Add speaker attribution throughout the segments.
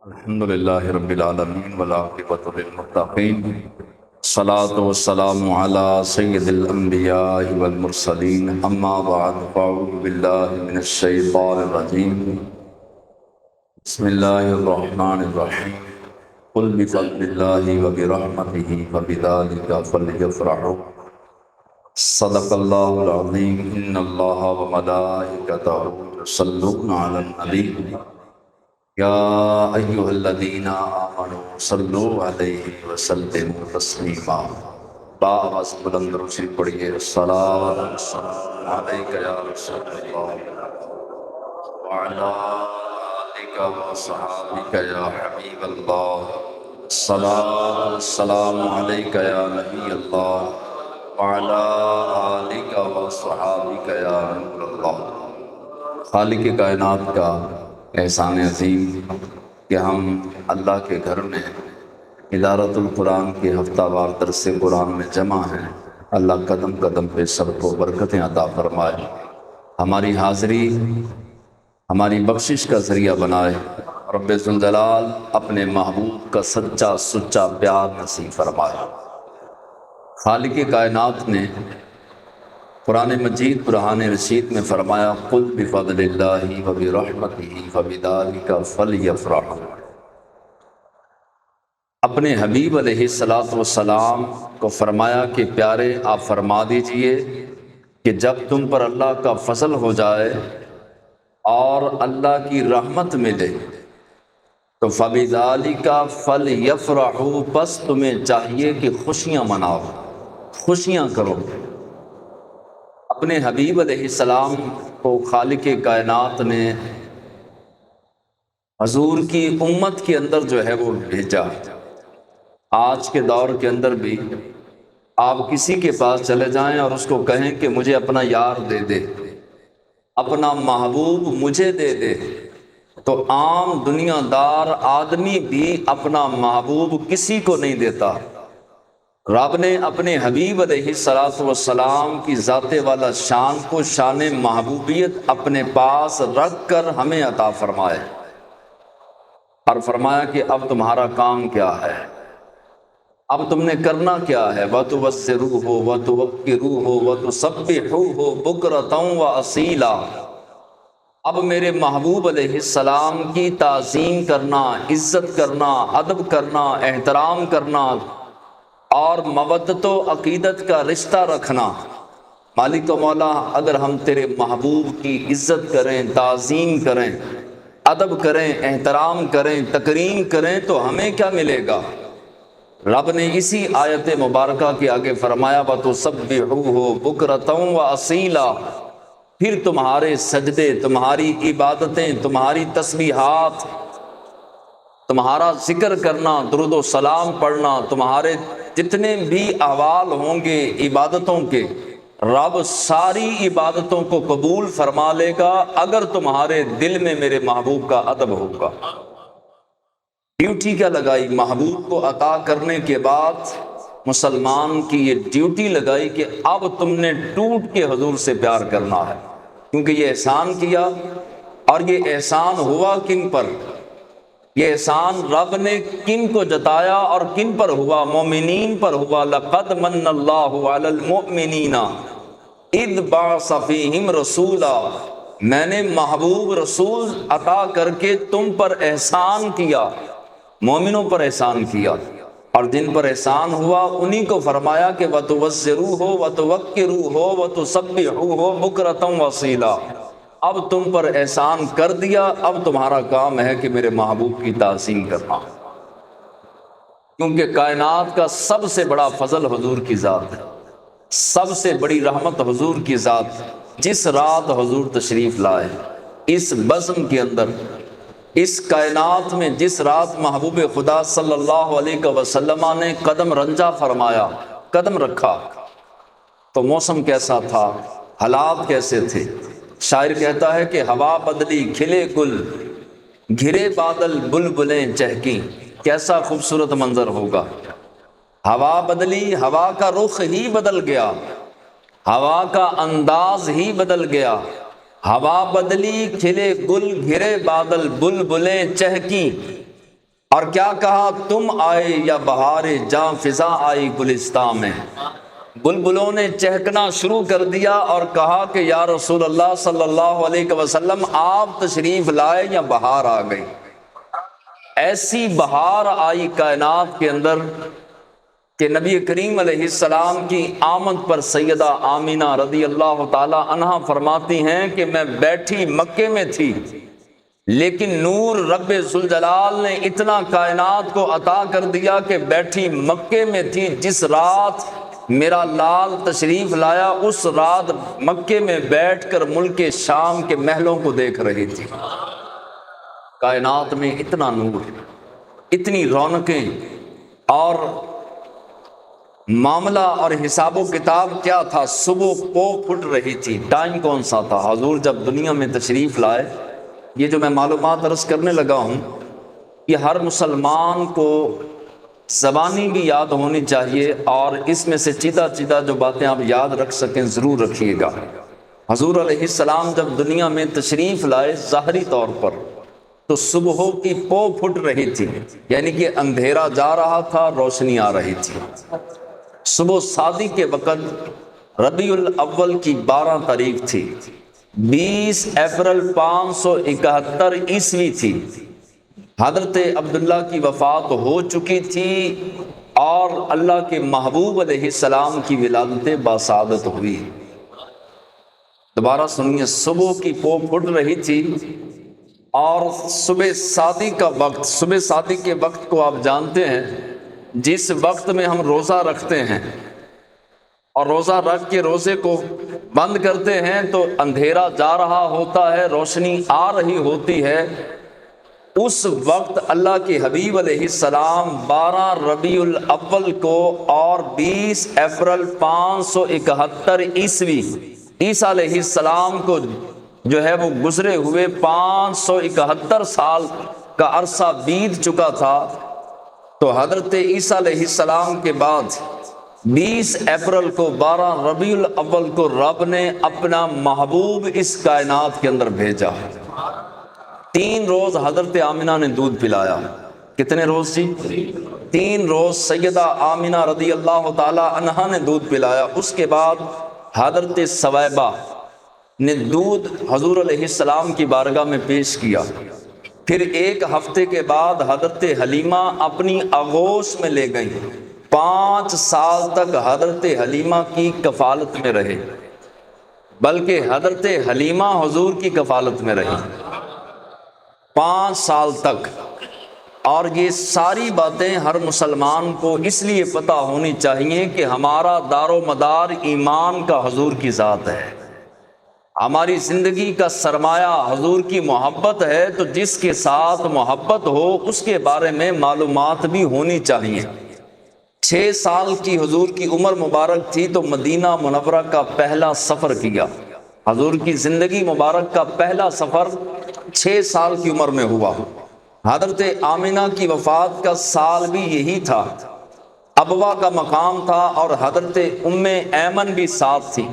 Speaker 1: الحمد لله رب العالمين والعاقبة للمتقين الصلاة والسلام على سيد الأنبياء والمرسلين أما بعد فأعوذ بالله من الشيطان الرجيم بسم الله الرحمن الرحيم قل بفضل الله وبرحمته فبذلك فليفرحوا صدق الله العظيم إن الله وملائكته يصلون على النبي یا ایھا الذین آمنوا صلوا علیہ وسلموا تسلیما۔ بآواز بلند درود شریف پڑھیے۔ الصلاۃ والسلام علیک یا رسول اللہ وعلی آلک وصحابک یا حبیب اللہ۔ الصلاۃ والسلام علیک یا نبی اللہ وعلی آلک وصحابک یا نور اللہ۔ خالق کائنات کا احسان عظیم کہ ہم اللہ کے گھر میں ادارت القرآن کے ہفتہ وار درس قرآن میں جمع ہیں۔ اللہ قدم قدم پہ سب کو برکتیں عطا فرمائے، ہماری حاضری ہماری بخشش کا ذریعہ بنائے۔ رب ذوالجلال اپنے محبوب کا سچا سچا پیار نصیب فرمائے۔ خالق کائنات نے قرآن مجید برہان رشید میں فرمایا قل بفضل اللہ وبرحمتہ فبذلک فلیفرحوا۔ اپنے حبیب علیہ السلام کو فرمایا کہ پیارے آپ فرما دیجئے کہ جب تم پر اللہ کا فضل ہو جائے اور اللہ کی رحمت ملے تو فبذلک فلیفرحوا، پس تمہیں چاہیے کہ خوشیاں مناؤ، خوشیاں کرو۔ اپنے حبیب علیہ السلام کو خالق کائنات نے حضور کی امت کے اندر جو ہے وہ بھیجا۔ آج کے دور کے اندر بھی آپ کسی کے پاس چلے جائیں اور اس کو کہیں کہ مجھے اپنا یار دے دے، اپنا محبوب مجھے دے دے، تو عام دنیا دار آدمی بھی اپنا محبوب کسی کو نہیں دیتا۔ رب نے اپنے حبیب علیہ السلام کی ذات والا شان کو شان محبوبیت اپنے پاس رکھ کر ہمیں عطا فرمائے اور فرمایا کہ اب تمہارا کام کیا ہے، اب تم نے کرنا کیا ہے۔ وَتُبَصِّرُوهُ وَتُوَقِّرُوهُ وَتُسَبِّحُوهُ بُكْرَةً وَأَصِيلًا۔ اب میرے محبوب علیہ السلام کی تعظیم کرنا، عزت کرنا، ادب کرنا، احترام کرنا اور مودت و عقیدت کا رشتہ رکھنا۔ مالک و مولا، اگر ہم تیرے محبوب کی عزت کریں، تعظیم کریں، ادب کریں، احترام کریں، تکریم کریں تو ہمیں کیا ملے گا؟ رب نے اسی آیت مبارکہ کے آگے فرمایا وَتُسَبِّحُوهُ بُكْرَةً وَأَصِيلًا۔ پھر تمہارے سجدے، تمہاری عبادتیں، تمہاری تسبیحات، تمہارا ذکر کرنا، درود و سلام پڑھنا، تمہارے جتنے بھی احوال ہوں گے عبادتوں کے، رب ساری عبادتوں کو قبول فرما لے گا اگر تمہارے دل میں میرے محبوب کا ادب ہوگا۔ ڈیوٹی کیا لگائی؟ محبوب کو عطا کرنے کے بعد مسلمان کی یہ ڈیوٹی لگائی کہ اب تم نے ٹوٹ کے حضور سے پیار کرنا ہے، کیونکہ یہ احسان کیا، اور یہ احسان ہوا کن پر؟ یہ احسان رب نے کن کو جتایا اور کن پر ہوا؟ مومنین پر ہوا۔ لَقَدْ مَنَّ اللَّهُ عَلَى الْمُؤْمِنِينَ اِذْ بَعَثَ فِيهِمْ رَسُولًا۔ میں نے محبوب رسول عطا کر کے تم پر احسان کیا، مومنوں پر احسان کیا، اور جن پر احسان ہوا انہی کو فرمایا کہ وَتُبَصِّرُوهُ وَتُوَقِّرُوهُ وَتُسَبِّحُوهُ بُكْرَةً وَأَصِيلًا۔ اب تم پر احسان کر دیا، اب تمہارا کام ہے کہ میرے محبوب کی تعظیم کرنا، کیونکہ کائنات کا سب سے بڑا فضل حضور کی ذات ہے، سب سے بڑی رحمت حضور کی ذات۔ جس رات حضور تشریف لائے، اس بزم کے اندر، اس کائنات میں جس رات محبوب خدا صلی اللہ علیہ وسلم نے قدم رنجا فرمایا، قدم رکھا، تو موسم کیسا تھا، حالات کیسے تھے؟ شاعر کہتا ہے کہ ہوا بدلی کھلے گل، گھرے بادل بلبلیں چہکیں۔ کیسا خوبصورت منظر ہوگا۔ ہوا بدلی، ہوا کا رخ ہی بدل گیا، ہوا کا انداز ہی بدل گیا، ہوا بدلی کھلے گل گھرے بادل بلبلیں چہکیں، اور کیا کہا، تم آئے یا بہار جاں فضا آئی گلستان میں، بلبلوں نے چہکنا شروع کر دیا اور کہا کہ یا رسول اللہ صلی اللہ علیہ وسلم آپ تشریف لائے یا بہار آ گئی۔ ایسی بہار آئی کائنات کے اندر کہ نبی کریم علیہ السلام کی آمد پر سیدہ آمینہ رضی اللہ تعالی عنہا فرماتی ہیں کہ میں بیٹھی مکے میں تھی، لیکن نور رب ذوالجلال نے اتنا کائنات کو عطا کر دیا کہ بیٹھی مکے میں تھی، جس رات میرا لال تشریف لایا اس رات مکے میں بیٹھ کر ملک شام کے محلوں کو دیکھ رہی تھی۔ کائنات میں اتنا نور، اتنی رونقیں، اور معاملہ اور حساب و کتاب کیا تھا، صبح پو پھٹ رہی تھی۔ ٹائم کون سا تھا؟ حضور جب دنیا میں تشریف لائے، یہ جو میں معلومات عرض کرنے لگا ہوں یہ ہر مسلمان کو زبانی بھی یاد ہونی چاہیے، اور اس میں سے چیدہ چیدہ جو باتیں آپ یاد رکھ سکیں ضرور رکھیے گا۔ حضور علیہ السلام جب دنیا میں تشریف لائے ظاہری طور پر تو صبح کی پو پھٹ رہی تھی، یعنی کہ اندھیرا جا رہا تھا، روشنی آ رہی تھی۔ صبح صادق کے وقت ربیع الاول کی 12 تاریخ تھی، 20 اپریل 571 عیسوی تھی۔ حضرت عبداللہ کی وفات ہو چکی تھی اور اللہ کے محبوب علیہ السلام کی ولادت باسعادت ہوئی۔ دوبارہ سنیے، صبح کی پو پھٹ رہی تھی اور صبح صادق کا وقت، صبح صادق کے وقت کو آپ جانتے ہیں، جس وقت میں ہم روزہ رکھتے ہیں اور روزہ رکھ کے روزے کو بند کرتے ہیں تو اندھیرا جا رہا ہوتا ہے، روشنی آ رہی ہوتی ہے۔ اس وقت اللہ کے حبیب علیہ السلام 12 ربیع الاول کو اور 20 اپریل 571 عیسوی عیسیٰ علیہ السلام کو جو ہے وہ گزرے ہوئے 571 سال کا عرصہ بیت چکا تھا۔ تو حضرت عیسیٰ علیہ السلام کے بعد 20 اپریل کو 12 ربیع الاول کو رب نے اپنا محبوب اس کائنات کے اندر بھیجا۔ 3 روز حضرت آمنہ نے دودھ پلایا۔ کتنے روز جی؟ 3 روز سیدہ آمنہ رضی اللہ تعالی عنہا نے دودھ پلایا۔ اس کے بعد حضرت ثویبہ نے دودھ حضور علیہ السلام کی بارگاہ میں پیش کیا۔ پھر 1 ہفتے کے بعد حضرت حلیمہ اپنی آغوش میں لے گئیں۔ 5 سال تک حضرت حلیمہ کی کفالت میں رہے، بلکہ حضرت حلیمہ حضور کی کفالت میں رہی 5 سال تک۔ اور یہ ساری باتیں ہر مسلمان کو اس لیے پتہ ہونی چاہیے کہ ہمارا دار و مدار ایمان کا حضور کی ذات ہے، ہماری زندگی کا سرمایہ حضور کی محبت ہے، تو جس کے ساتھ محبت ہو اس کے بارے میں معلومات بھی ہونی چاہیے۔ 6 سال کی حضور کی عمر مبارک تھی تو مدینہ منورہ کا پہلا سفر کیا۔ حضور کی زندگی مبارک کا پہلا سفر 6 سال کی عمر میں ہوا۔ حضرت آمنہ کی وفات کا سال بھی یہی تھا، ابوا کا مقام تھا اور حضرت ام ایمن بھی ساتھ تھی۔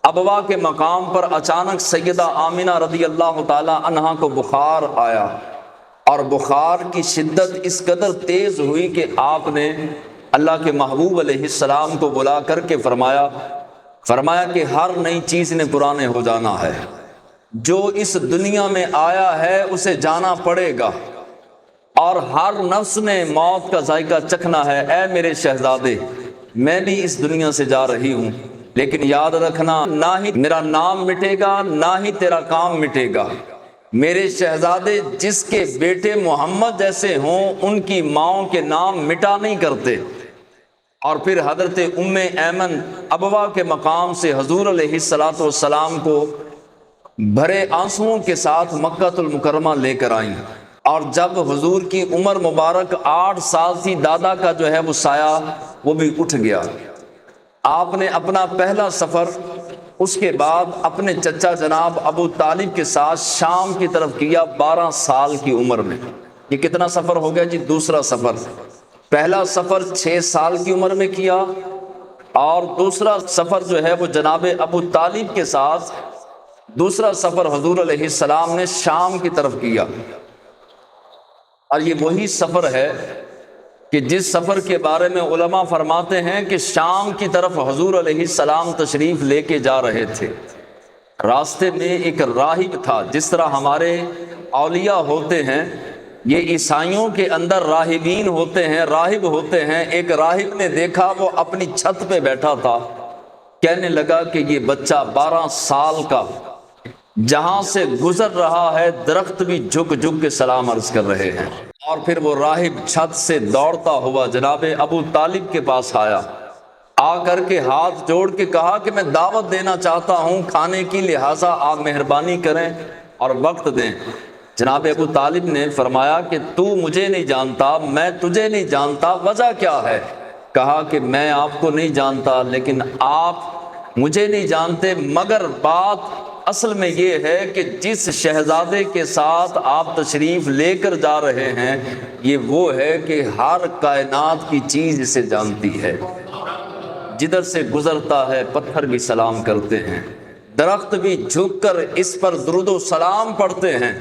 Speaker 1: ابوا کے مقام پر اچانک سیدہ آمنہ رضی اللہ تعالی عنہا کو بخار آیا، اور بخار کی شدت اس قدر تیز ہوئی کہ آپ نے اللہ کے محبوب علیہ السلام کو بلا کر کے فرمایا کہ ہر نئی چیز نے پرانے ہو جانا ہے، جو اس دنیا میں آیا ہے اسے جانا پڑے گا، اور ہر نفس نے موت کا ذائقہ چکھنا ہے۔ اے میرے شہزادے، میں بھی اس دنیا سے جا رہی ہوں، لیکن یاد رکھنا نہ ہی میرا نام مٹے گا نہ ہی تیرا کام مٹے گا۔ میرے شہزادے جس کے بیٹے محمد جیسے ہوں ان کی ماؤں کے نام مٹا نہیں کرتے۔ اور پھر حضرت ام ایمن ابوا کے مقام سے حضور علیہ السلام کو بھرے آنسوؤں کے ساتھ مکہ المکرمہ لے کر آئیں، اور جب حضور کی عمر مبارک 8 سال تھی، دادا کا جو ہے وہ سایہ وہ بھی اٹھ گیا۔ آپ نے اپنا پہلا سفر اس کے بعد اپنے چچا جناب ابو طالب کے ساتھ شام کی طرف کیا 12 سال کی عمر میں۔ یہ کتنا سفر ہو گیا جی؟ دوسرا سفر۔ پہلا سفر 6 سال کی عمر میں کیا، اور دوسرا سفر جو ہے وہ جناب ابو طالب کے ساتھ دوسرا سفر حضور علیہ السلام نے شام کی طرف کیا۔ اور یہ وہی سفر ہے کہ جس سفر کے بارے میں علماء فرماتے ہیں کہ شام کی طرف حضور علیہ السلام تشریف لے کے جا رہے تھے، راستے میں ایک راہب تھا، جس طرح ہمارے اولیاء ہوتے ہیں، یہ عیسائیوں کے اندر راہبین ہوتے ہیں، راہب ہوتے ہیں۔ ایک راہب نے دیکھا، وہ اپنی چھت پہ بیٹھا تھا، کہنے لگا کہ یہ بچہ 12 سال کا جہاں سے گزر رہا ہے، درخت بھی جھک جھک کے سلام عرض کر رہے ہیں۔ اور پھر وہ راہب چھت سے دوڑتا ہوا جناب ابو طالب کے پاس آیا، آ کر کے ہاتھ جوڑ کے کہا کہ میں دعوت دینا چاہتا ہوں کھانے کی، لہٰذا آپ مہربانی کریں اور وقت دیں۔ جناب ابو طالب نے فرمایا کہ تو مجھے نہیں جانتا، میں تجھے نہیں جانتا، وجہ کیا ہے؟ کہا کہ میں آپ کو نہیں جانتا، لیکن آپ مجھے نہیں جانتے، مگر بات اصل میں یہ ہے کہ جس شہزادے کے ساتھ آپ تشریف لے کر جا رہے ہیں، یہ وہ ہے کہ ہر کائنات کی چیز اسے جانتی ہے، جدھر سے گزرتا ہے پتھر بھی سلام کرتے ہیں، درخت بھی جھک کر اس پر درود و سلام پڑھتے ہیں۔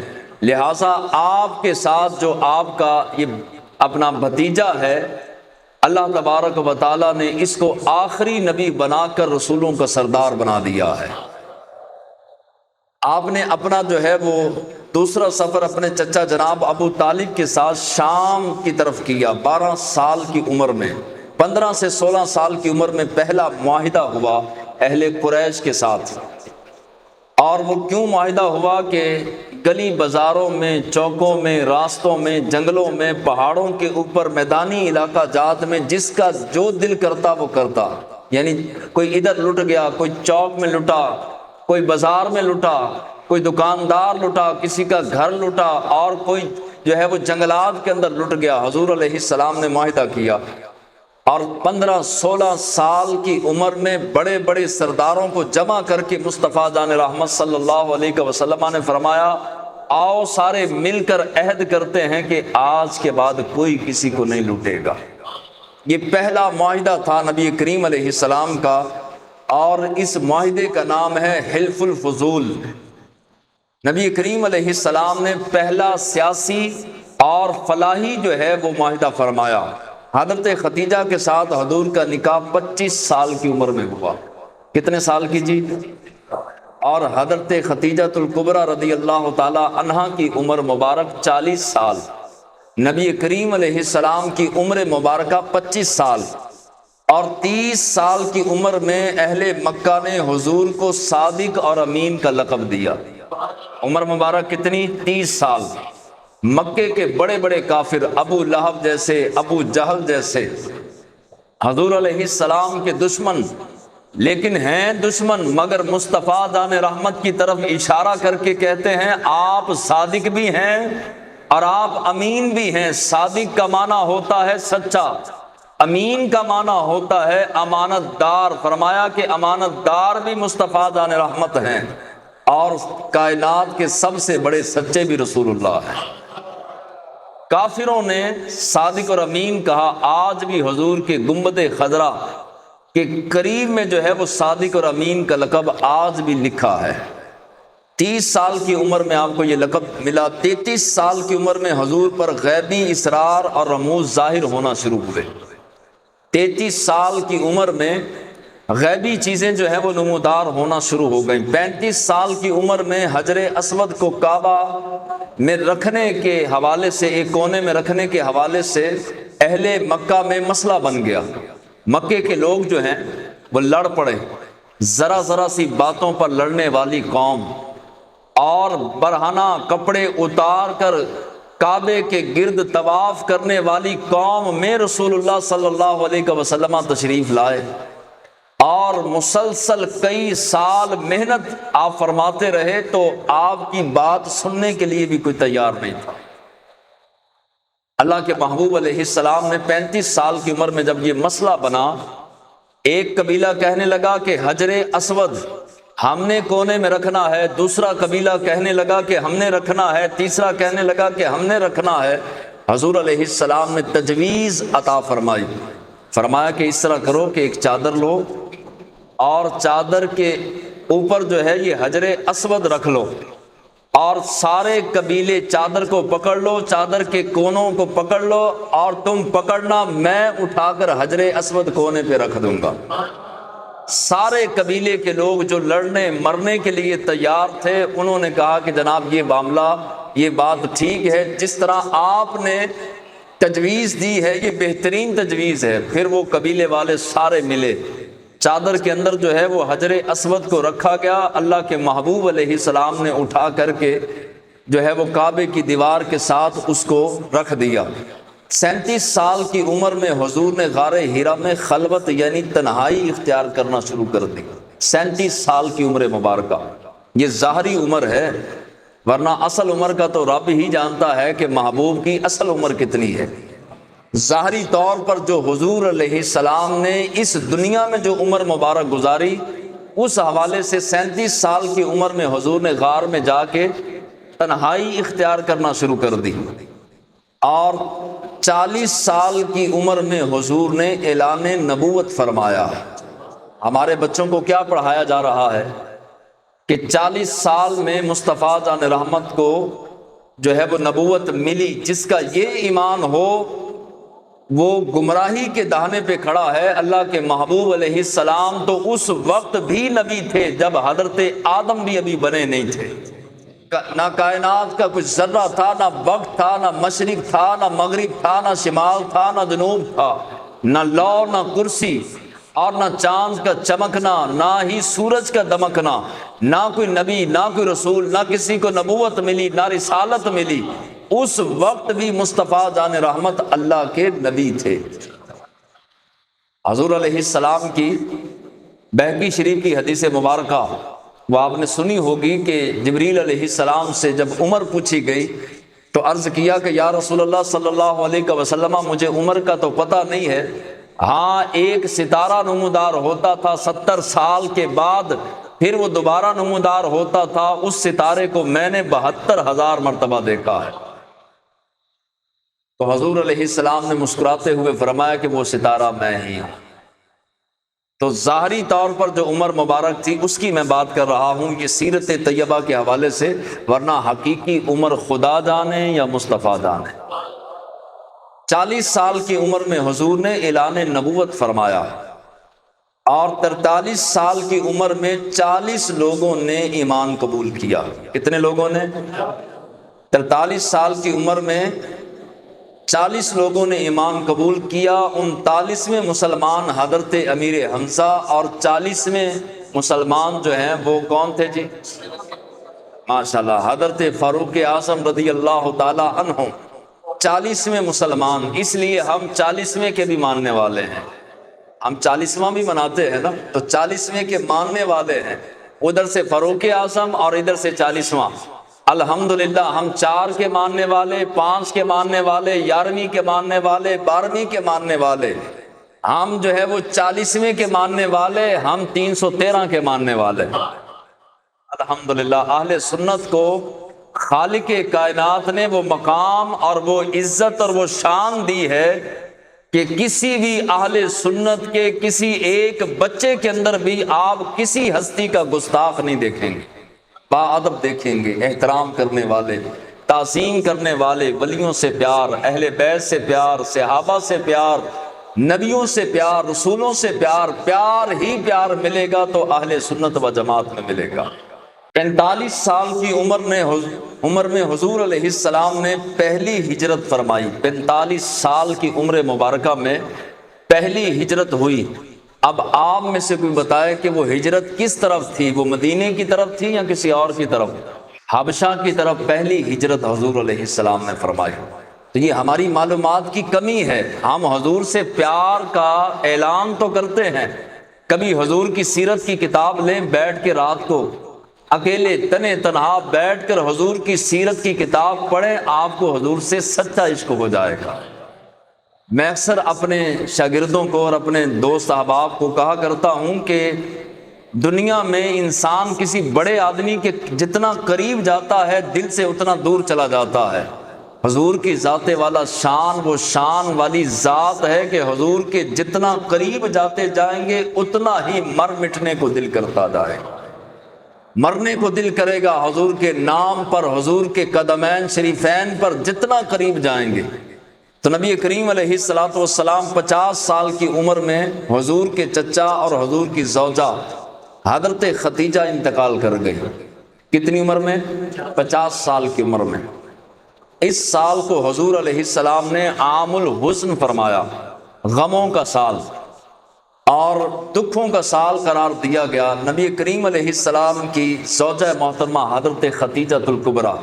Speaker 1: لہٰذا آپ کے ساتھ جو آپ کا یہ اپنا بھتیجا ہے، اللہ تبارک و تعالیٰ نے اس کو آخری نبی بنا کر رسولوں کا سردار بنا دیا ہے۔ آپ نے اپنا جو ہے وہ دوسرا سفر اپنے چچا جناب ابو طالب کے ساتھ شام کی طرف کیا۔ 12 سال کی عمر میں، 15 سے 16 سال کی عمر میں پہلا معاہدہ ہوا اہل قریش کے ساتھ۔ اور وہ کیوں معاہدہ ہوا کہ گلی بازاروں میں، چوکوں میں، راستوں میں، جنگلوں میں، پہاڑوں کے اوپر، میدانی علاقہ جات میں جس کا جو دل کرتا وہ کرتا، یعنی کوئی ادھر لٹ گیا، کوئی چوک میں لٹا، کوئی بازار میں لٹا، کوئی دکاندار لٹا، کسی کا گھر لٹا، اور کوئی جو ہے وہ جنگلات کے اندر لٹ گیا۔ حضور علیہ السلام نے معاہدہ کیا، اور 15-16 سال کی عمر میں بڑے بڑے سرداروں کو جمع کر کے مصطفیٰ جان رحمت صلی اللہ علیہ وسلم نے فرمایا، آؤ سارے مل کر عہد کرتے ہیں کہ آج کے بعد کوئی کسی کو نہیں لوٹے گا۔ یہ پہلا معاہدہ تھا نبی کریم علیہ السلام کا، اور اس معاہدے کا نام ہے حلف الفضول۔ نبی کریم علیہ السلام نے پہلا سیاسی اور فلاحی جو ہے وہ معاہدہ فرمایا۔ حضرت خدیجہ کے ساتھ حضور کا نکاح 25 سال کی عمر میں ہوا۔ کتنے سال کی جی؟ اور حضرت خدیجہ الکبریٰ رضی اللہ تعالی عنہا کی عمر مبارک 40 سال، نبی کریم علیہ السلام کی عمر مبارکہ 25 سال، اور 30 سال کی عمر میں اہل مکہ نے حضور کو صادق اور امین کا لقب دیا۔ عمر مبارک کتنی؟ 30 سال۔ مکے کے بڑے بڑے کافر، ابو لہب جیسے، ابو جہل جیسے، حضور علیہ السلام کے دشمن، لیکن ہیں دشمن مگر مصطفیٰ جان رحمت کی طرف اشارہ کر کے کہتے ہیں آپ صادق بھی ہیں اور آپ امین بھی ہیں۔ صادق کا معنی ہوتا ہے سچا، امین کا معنی ہوتا ہے امانت دار۔ فرمایا کہ امانت دار بھی مصطفیٰ جان رحمت ہیں، اور کائنات کے سب سے بڑے سچے بھی رسول اللہ ہیں۔ کافروں نے صادق اور امین کہا، آج بھی حضور کے گنبد خضرا کے قریب میں جو ہے وہ صادق اور امین کا لقب آج بھی لکھا ہے۔ 30 سال کی عمر میں آپ کو یہ لقب ملا۔ 33 سال کی عمر میں حضور پر غیبی اسرار اور رموز ظاہر ہونا شروع ہوئے۔ 33 سال کی عمر میں غیبی چیزیں جو ہیں وہ نمودار ہونا شروع ہو گئیں۔ 35 سال کی عمر میں حجر اسود کو کعبہ میں رکھنے کے حوالے سے، ایک کونے میں رکھنے کے حوالے سے اہل مکہ میں مسئلہ بن گیا۔ مکے کے لوگ جو ہیں وہ لڑ پڑے، ذرا ذرا سی باتوں پر لڑنے والی قوم، اور برہنہ کپڑے اتار کر کعبے کے گرد طواف کرنے والی قوم میں رسول اللہ صلی اللہ علیہ وسلم تشریف لائے، اور مسلسل کئی سال محنت آپ فرماتے رہے تو آپ کی بات سننے کے لیے بھی کوئی تیار نہیں تھا۔ اللہ کے محبوب علیہ السلام نے 35 سال کی عمر میں جب یہ مسئلہ بنا، ایک قبیلہ کہنے لگا کہ حجر اسود ہم نے کونے میں رکھنا ہے، دوسرا قبیلہ کہنے لگا کہ ہم نے رکھنا ہے، تیسرا کہنے لگا کہ ہم نے رکھنا ہے۔ حضور علیہ السلام نے تجویز عطا فرمائی، فرمایا کہ اس طرح کرو کہ ایک چادر لو اور چادر کے اوپر جو ہے یہ حجر اسود رکھ لو، اور سارے قبیلے چادر کو پکڑ لو، چادر کے کونوں کو پکڑ لو، اور تم پکڑنا، میں اٹھا کر حجر اسود کونے پہ رکھ دوں گا۔ سارے قبیلے کے لوگ جو لڑنے مرنے کے لیے تیار تھے، انہوں نے کہا کہ جناب یہ معاملہ، یہ بات ٹھیک ہے، جس طرح آپ نے تجویز دی ہے یہ بہترین تجویز ہے۔ پھر وہ قبیلے والے سارے ملے، چادر کے اندر جو ہے وہ حجر اسود کو رکھا گیا، اللہ کے محبوب علیہ السلام نے اٹھا کر کے جو ہے وہ کعبے کی دیوار کے ساتھ اس کو رکھ دیا۔ 37 سال کی عمر میں حضور نے غار حرا میں خلوت یعنی تنہائی اختیار کرنا شروع کر دی۔ 37 سال کی عمر مبارکہ، یہ ظاہری عمر ہے، ورنہ اصل عمر کا تو رب ہی جانتا ہے کہ محبوب کی اصل عمر کتنی ہے۔ ظاہری طور پر جو حضور علیہ السلام نے اس دنیا میں جو عمر مبارک گزاری، اس حوالے سے 37 سال کی عمر میں حضور نے غار میں جا کے تنہائی اختیار کرنا شروع کر دی، اور 40 سال کی عمر میں حضور نے اعلان نبوت فرمایا۔ ہمارے بچوں کو کیا پڑھایا جا رہا ہے کہ 40 سال میں مصطفیٰ جان رحمت کو جو ہے وہ نبوت ملی۔ جس کا یہ ایمان ہو وہ گمراہی کے دہانے پہ کھڑا ہے۔ اللہ کے محبوب علیہ السلام تو اس وقت بھی نبی تھے جب حضرت آدم بھی ابھی بنے نہیں تھے۔ نہ کائنات کا کچھ ذرہ تھا، نہ وقت تھا، نہ مشرق تھا، نہ مغرب تھا، نہ شمال تھا، نہ جنوب تھا، نہ لو نہ کرسی، اور نہ چاند کا چمکنا، نہ ہی سورج کا دمکنا، نہ کوئی نبی، نہ کوئی رسول، نہ کسی کو نبوت ملی، نہ رسالت ملی۔ اس وقت بھی مصطفیٰ جان رحمت اللہ کے نبی تھے۔ حضور علیہ السلام کی بہقی شریف کی حدیث مبارکہ وہ آپ نے سنی ہوگی کہ جبریل علیہ السلام سے جب عمر پوچھی گئی تو عرض کیا کہ یا رسول اللہ صلی اللہ علیہ وسلم، مجھے عمر کا تو پتہ نہیں ہے، ہاں ایک ستارہ نمودار ہوتا تھا 70 سال کے بعد، پھر وہ دوبارہ نمودار ہوتا تھا، اس ستارے کو میں نے 72,000 مرتبہ دیکھا ہے۔ تو حضور علیہ السلام نے مسکراتے ہوئے فرمایا کہ وہ ستارہ میں ہی ہوں۔ تو ظاہری طور پر جو عمر مبارک تھی اس کی میں بات کر رہا ہوں، یہ سیرت طیبہ کے حوالے سے، ورنہ حقیقی عمر خدا جانے یا مصطفیٰ جانے۔ 40 سال کی عمر میں حضور نے اعلان نبوت فرمایا، اور 43 سال کی عمر میں 40 لوگوں نے ایمان قبول کیا۔ کتنے لوگوں نے؟ 43 سال کی عمر میں 40 لوگوں نے ایمان قبول کیا۔ 39ویں مسلمان حضرت امیر حمزہ، اور 40ویں مسلمان جو ہیں وہ کون تھے جی؟ ماشاءاللہ حضرت فاروق اعظم رضی اللہ تعالی عنہ 40ویں مسلمان۔ اس لیے ہم 40ویں کے بھی ماننے والے ہیں، ہم 40واں بھی مناتے ہیں نا، تو 40ویں کے ماننے والے ہیں۔ ادھر سے فاروق اعظم اور ادھر سے 40واں۔ الحمدللہ ہم 4 کے ماننے والے، 5 کے ماننے والے، 11ویں کے ماننے والے، 12ویں کے ماننے والے، ہم جو ہے وہ 40ویں کے ماننے والے، ہم 313 کے ماننے والے۔ الحمدللہ اہل سنت کو خالق کائنات نے وہ مقام اور وہ عزت اور وہ شان دی ہے کہ کسی بھی اہل سنت کے کسی ایک بچے کے اندر بھی آپ کسی ہستی کا گستاخ نہیں دیکھیں گے، باادب دیکھیں گے، احترام کرنے والے، تعظیم کرنے والے، ولیوں سے پیار، اہل بیت سے پیار، صحابہ سے پیار، نبیوں سے پیار، رسولوں سے پیار، پیار ہی پیار ملے گا تو اہل سنت و جماعت میں ملے گا۔ 45 سال کی عمر میں حضور علیہ السلام نے پہلی ہجرت فرمائی۔ 45 سال کی عمر مبارکہ میں پہلی ہجرت ہوئی۔ اب آپ میں سے کوئی بتائے کہ وہ ہجرت کس طرف تھی؟ وہ مدینے کی طرف تھی یا کسی اور کی طرف؟ حبشہ کی طرف پہلی ہجرت حضور علیہ السلام نے فرمائی۔ تو یہ ہماری معلومات کی کمی ہے، ہم حضور سے پیار کا اعلان تو کرتے ہیں، کبھی حضور کی سیرت کی کتاب لیں، بیٹھ کے رات کو اکیلے تنے تنہا بیٹھ کر حضور کی سیرت کی کتاب پڑھیں، آپ کو حضور سے سچا عشق ہو جائے گا۔ میں اکثر اپنے شاگردوں کو اور اپنے دوست احباب کو کہا کرتا ہوں کہ دنیا میں انسان کسی بڑے آدمی کے جتنا قریب جاتا ہے دل سے اتنا دور چلا جاتا ہے۔ حضور کی ذات والا شان وہ شان والی ذات ہے کہ حضور کے جتنا قریب جاتے جائیں گے اتنا ہی مر مٹنے کو دل کرتا جائے گا۔ مرنے کو دل کرے گا حضور کے نام پر، حضور کے قدمین شریفین پر جتنا قریب جائیں گے۔ تو نبی کریم علیہ الصلوۃ والسلام 50 سال کی عمر میں حضور کے چچا اور حضور کی زوجہ حضرت خدیجہ انتقال کر گئی۔ کتنی عمر میں؟ 50 سال کی عمر میں۔ اس سال کو حضور علیہ السلام نے عام الحزن فرمایا، غموں کا سال اور دکھوں کا سال قرار دیا گیا۔ نبی کریم علیہ السلام کی زوجہ محترمہ حضرت خدیجہ الکبریٰ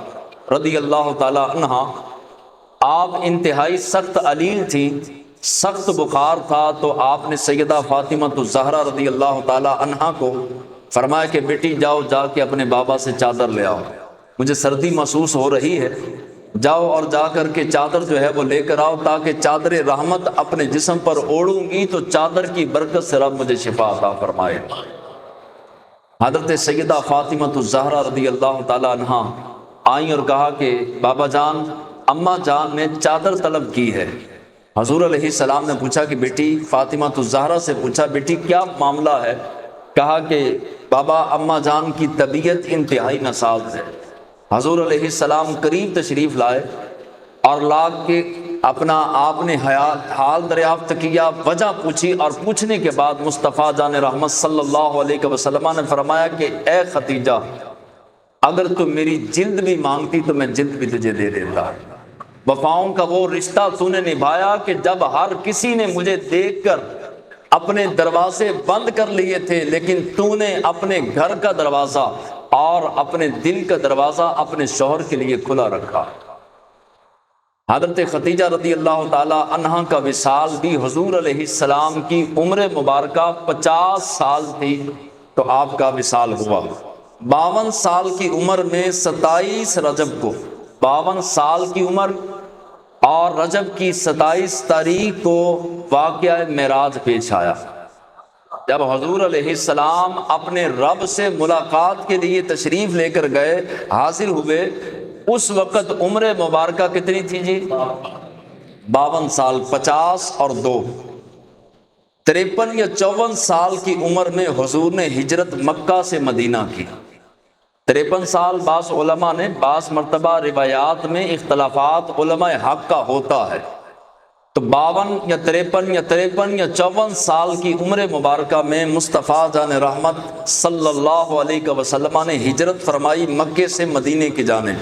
Speaker 1: رضی اللہ تعالی عنہا، آپ انتہائی سخت علیل تھی، سخت بخار تھا، تو آپ نے سیدہ فاطمہ الزہرا رضی اللہ تعالی عنہا کو فرمایا کہ بیٹی جاؤ، جا کے اپنے بابا سے چادر لے آؤ، مجھے سردی محسوس ہو رہی ہے، جاؤ اور جا کر کے چادر جو ہے وہ لے کر آؤ، تاکہ چادر رحمت اپنے جسم پر اوڑھوں گی تو چادر کی برکت سے رب مجھے شفا عطا فرمائے۔ حضرت سیدہ فاطمہ الزہرا رضی اللہ تعالی عنہا آئیں اور کہا کہ بابا جان، اماں جان نے چادر طلب کی ہے۔ حضور علیہ السلام نے پوچھا کہ بیٹی، فاطمہ الزہرا سے پوچھا بیٹی کیا معاملہ ہے؟ کہا کہ بابا اماں جان کی طبیعت انتہائی ناساز ہے۔ حضور علیہ السلام قریب تشریف لائے اور لا کے اپنا آپ نے حال دریافت کیا، وجہ پوچھی، اور پوچھنے کے بعد مصطفیٰ جان رحمت صلی اللہ علیہ وسلم نے فرمایا کہ اے خدیجہ، اگر تو میری جلد بھی مانگتی تو میں جلد بھی تجھے دے دیتا۔ وفاؤں کا وہ رشتہ تو نے نبھایا کہ جب ہر کسی نے مجھے دیکھ کر اپنے دروازے بند کر لیے تھے، لیکن تو نے اپنے گھر کا دروازہ اور اپنے دل کا دروازہ اپنے شوہر کے لیے کھلا رکھا۔ حضرت خدیجہ رضی اللہ تعالی عنہا کا وصال بھی حضور علیہ السلام کی عمر مبارکہ 50 سال تھی تو آپ کا وصال ہوا۔ 52 سال کی عمر میں 27 رجب کو، 52 سال کی عمر اور رجب کی 27 تاریخ کو واقعہ معراج پیش آیا۔ جب حضور علیہ السلام اپنے رب سے ملاقات کے لیے تشریف لے کر گئے، حاصل ہوئے، اس وقت عمر مبارکہ کتنی تھی جی؟ 52 سال، 50 اور 2، 53 یا 54 سال کی عمر میں حضور نے ہجرت مکہ سے مدینہ کی۔ 53 سال بعض علماء نے، بعض مرتبہ روایات میں اختلافات علماء حق کا ہوتا ہے، تو 52 یا 53 یا 54 سال کی عمر مبارکہ میں مصطفیٰ جان رحمت صلی اللہ علیہ وسلم نے ہجرت فرمائی مکے سے مدینے کی جانب،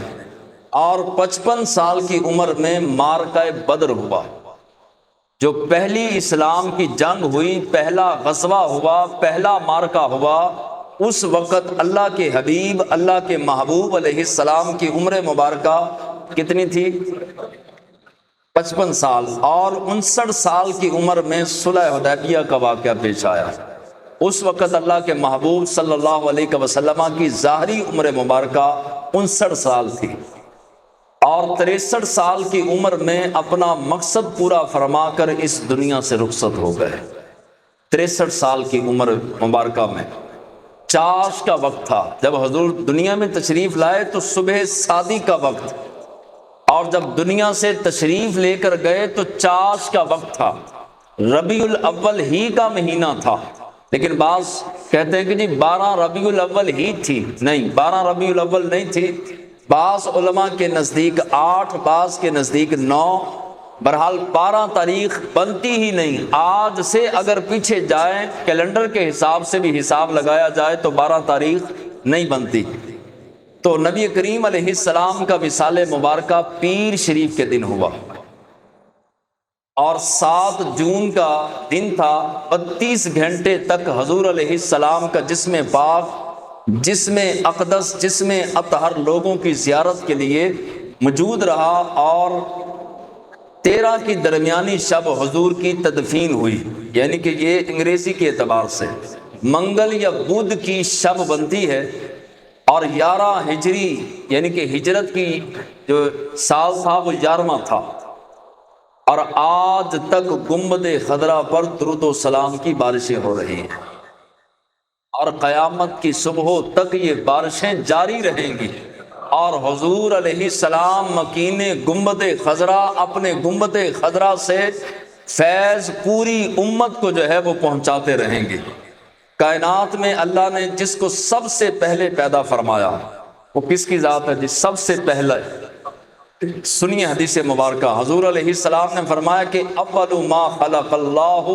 Speaker 1: اور 55 سال کی عمر میں معرکہ بدر ہوا، جو پہلی اسلام کی جنگ ہوئی، پہلا غزوہ ہوا، پہلا معرکہ ہوا۔ اس وقت اللہ کے حبیب، اللہ کے محبوب علیہ السلام کی عمر مبارکہ کتنی تھی؟ 55 سال، اور 59 سال کی عمر میں صلح حدیبیہ کا واقعہ پیش آیا۔ اس وقت اللہ کے محبوب صلی اللہ علیہ وسلم کی ظاہری عمر مبارکہ 59 سال تھی، اور 63 سال کی عمر میں اپنا مقصد پورا فرما کر اس دنیا سے رخصت ہو گئے۔ 63 سال کی عمر مبارکہ میں چاش کا وقت تھا۔ جب حضور دنیا میں تشریف لائے تو صبح صادی کا وقت، اور جب دنیا سے تشریف لے کر گئے تو چاش کا وقت تھا۔ ربیع الاول ہی کا مہینہ تھا، لیکن بعض کہتے ہیں کہ جی 12 ربیع الاول ہی تھی، نہیں، 12 ربیع الاول نہیں تھی، بعض علماء کے نزدیک 8، بعض کے نزدیک 9، بہرحال 12 تاریخ بنتی ہی نہیں۔ آج سے اگر پیچھے جائیں، کیلنڈر کے حساب سے بھی حساب لگایا جائے تو 12 تاریخ نہیں بنتی۔ تو نبی کریم علیہ السلام کا وصال مبارکہ پیر شریف کے دن ہوا، اور 7 جون کا دن تھا۔ 32 گھنٹے تک حضور علیہ السلام کا جسم پاک، جسم اقدس، جسم اطہر لوگوں کی زیارت کے لیے موجود رہا، اور 13 کی درمیانی شب حضور کی تدفین ہوئی، یعنی کہ یہ انگریزی کے اعتبار سے منگل یا بدھ کی شب بنتی ہے، اور 11 ہجری یعنی کہ ہجرت کی جو سال تھا وہ 11واں تھا، اور آج تک گنبد خضرا پر درود و سلام کی بارشیں ہو رہی ہیں، اور قیامت کی صبح تک یہ بارشیں جاری رہیں گی، اور حضور علیہ السلام مکین گنبد خضرا، اپنے گنبد خضرا سے فیض پوری امت کو جو ہے وہ پہنچاتے رہیں گے۔ کائنات میں اللہ نے جس کو سب سے پہلے پیدا فرمایا وہ کس کی ذات ہے جس سب سے پہلے؟ سنیے حدیث مبارکہ، حضور علیہ السلام نے فرمایا کہ اول ما خلق اللہ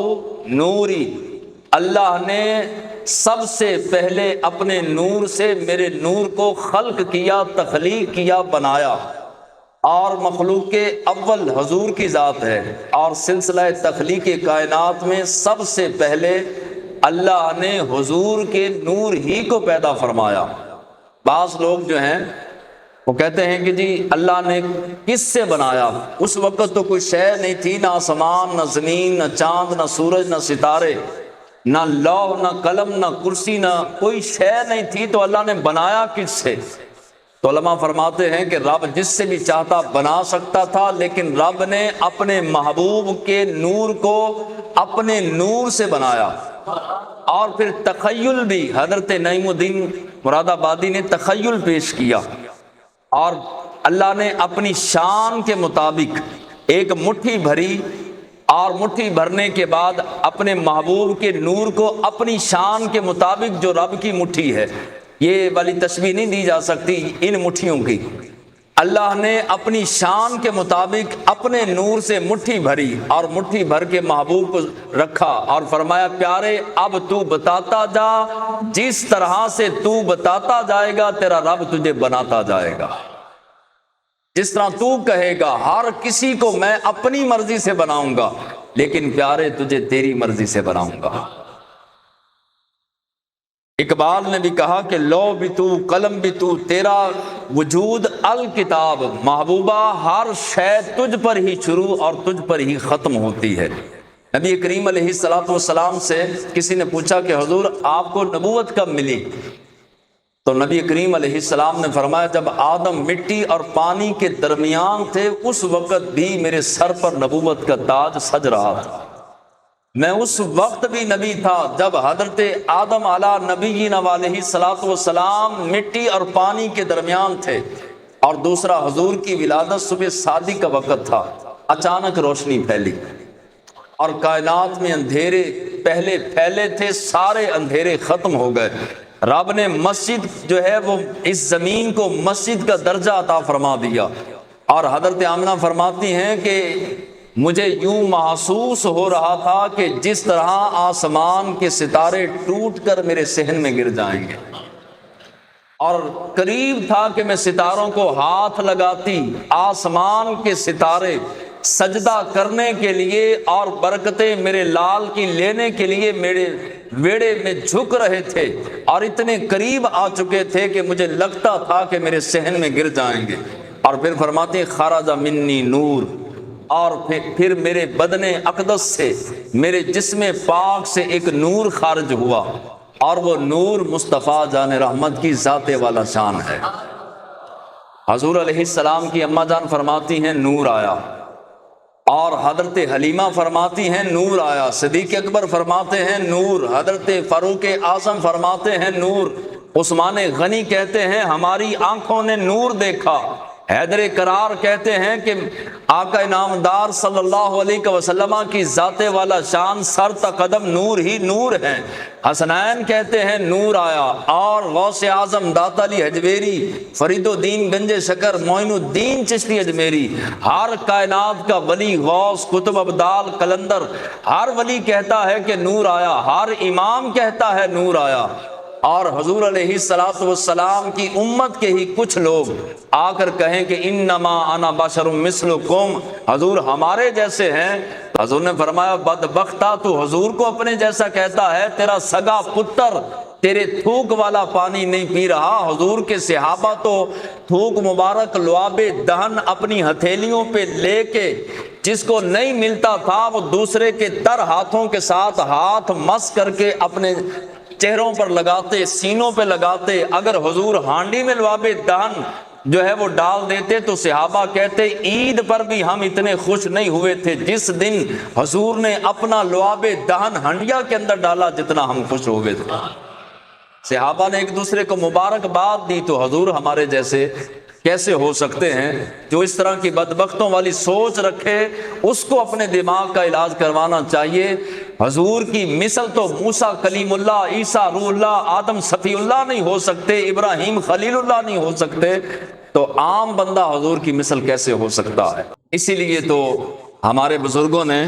Speaker 1: نوری، اللہ نے سب سے پہلے اپنے نور سے میرے نور کو خلق کیا، تخلیق کیا، بنایا، اور مخلوق کے اول حضور کی ذات ہے، اور سلسلہ تخلیق کائنات میں سب سے پہلے اللہ نے حضور کے نور ہی کو پیدا فرمایا۔ بعض لوگ جو ہیں وہ کہتے ہیں کہ جی اللہ نے کس سے بنایا؟ اس وقت تو کوئی شے نہیں تھی، نہ آسمان، نہ زمین، نہ چاند، نہ سورج، نہ ستارے، نہ لوح، نہ قلم، نہ کرسی، نہ کوئی شے نہیں تھی، تو اللہ نے بنایا کس سے؟ تو علماء فرماتے ہیں کہ رب جس سے بھی چاہتا بنا سکتا تھا، لیکن رب نے اپنے محبوب کے نور کو اپنے نور سے بنایا۔ اور پھر تخیل بھی حضرت نعیم الدین مراد آبادی نے تخیل پیش کیا، اور اللہ نے اپنی شان کے مطابق ایک مٹھی بھری، اور مٹھی بھرنے کے بعد اپنے محبوب کے نور کو اپنی شان کے مطابق، جو رب کی مٹھی ہے، یہ والی تشبیہ نہیں دی جا سکتی ان مٹھیوں کی، اللہ نے اپنی شان کے مطابق اپنے نور سے مٹھی بھری، اور مٹھی بھر کے محبوب کو رکھا، اور فرمایا پیارے اب تو بتاتا جا، جس طرح سے تو بتاتا جائے گا تیرا رب تجھے بناتا جائے گا، جس طرح تو کہے گا ہر کسی کو میں اپنی مرضی سے بناؤں گا، لیکن پیارے تجھے تیری مرضی سے بناؤں گا۔ اقبال نے بھی کہا کہ لو بھی تو قلم بھی تو، تیرا وجود الکتاب، محبوبہ ہر شے تجھ پر ہی شروع اور تجھ پر ہی ختم ہوتی ہے۔ نبی کریم علیہ السلام سے کسی نے پوچھا کہ حضور آپ کو نبوت کب ملی؟ تو نبی کریم علیہ السلام نے فرمایا جب آدم مٹی اور پانی کے درمیان تھے اس وقت بھی میرے سر پر نبوت کا تاج سج رہا تھا، میں اس وقت بھی نبی تھا جب حضرت آدم علیہ نبینا علیہ السلام مٹی اور پانی کے درمیان تھے، اور دوسرا حضور کی ولادت صبح صادق کا وقت تھا، اچانک روشنی پھیلی اور کائنات میں اندھیرے پہلے پھیلے تھے، سارے اندھیرے ختم ہو گئے۔ رب نے مسجد جو ہے وہ اس زمین کو مسجد کا درجہ عطا فرما دیا، اور حضرت آمنہ فرماتی ہیں کہ مجھے یوں محسوس ہو رہا تھا کہ جس طرح آسمان کے ستارے ٹوٹ کر میرے صحن میں گر جائیں گے، اور قریب تھا کہ میں ستاروں کو ہاتھ لگاتی، آسمان کے ستارے سجدہ کرنے کے لیے اور برکتیں میرے لال کی لینے کے لیے میرے ویڑے میں جھک رہے تھے، اور اتنے قریب آ چکے تھے کہ مجھے لگتا تھا کہ میرے صحن میں گر جائیں گے۔ اور پھر فرماتے ہیں خرج منی نور، اور پھر میرے بدن اقدس سے، میرے جسم پاک سے ایک نور خارج ہوا، اور وہ نور مصطفیٰ جان رحمت کی ذات والا شان ہے۔ حضور علیہ السلام کی اماں جان فرماتی ہیں نور آیا، اور حضرت حلیمہ فرماتی ہیں نور آیا، صدیق اکبر فرماتے ہیں نور، حضرت فاروق اعظم فرماتے ہیں نور، عثمان غنی کہتے ہیں ہماری آنکھوں نے نور دیکھا، حیدر کرار کہتے ہیں کہ آقا نامدار صلی اللہ علیہ وسلم کی ذات والا شان سر تا قدم نور ہی نور ہے، حسنین کہتے ہیں نور آیا، اور غوث اعظم داتا علی حجویری، فرید الدین گنج شکر، معین الدین چشتی اجمیری، ہر کائنات کا ولی، غوث، قطب ابدال، قلندر، ہر ولی کہتا ہے کہ نور آیا، ہر امام کہتا ہے نور آیا، اور حضور علیہ السلام کی امت کے ہی کچھ لوگ آ کر کہیں کہ انما انا بشر مثلکم، حضور ہمارے جیسے ہیں، حضور نے فرمایا بدبختہ تو حضور کو اپنے جیسا کہتا ہے، تیرا سگا پتر تیرے تھوک والا پانی نہیں پی رہا۔ حضور کے صحابہ تو تھوک مبارک لعاب دہن اپنی ہتھیلیوں پہ لے کے، جس کو نہیں ملتا تھا وہ دوسرے کے تر ہاتھوں کے ساتھ ہاتھ مس کر کے اپنے چہروں پر لگاتے، سینوں پہ لگاتے۔ اگر حضور ہانڈی میں لعاب دہن جو ہے وہ ڈال دیتے تو صحابہ کہتے عید پر بھی ہم اتنے خوش نہیں ہوئے تھے جس دن حضور نے اپنا لعاب دہن ہنڈیا کے اندر ڈالا جتنا ہم خوش ہو گئے تھے۔ صحابہ نے ایک دوسرے کو مبارکباد دی، تو حضور ہمارے جیسے کیسے ہو سکتے ہیں؟ جو اس طرح کی بدبختوں والی سوچ رکھے اس کو اپنے دماغ کا علاج کروانا چاہیے۔ حضور کی مثل تو موسیٰ کلیم اللہ، عیسیٰ روح اللہ، آدم صفی اللہ نہیں ہو سکتے، ابراہیم خلیل اللہ نہیں ہو سکتے، تو عام بندہ حضور کی مثل کیسے ہو سکتا ہے؟ اسی لیے تو ہمارے بزرگوں نے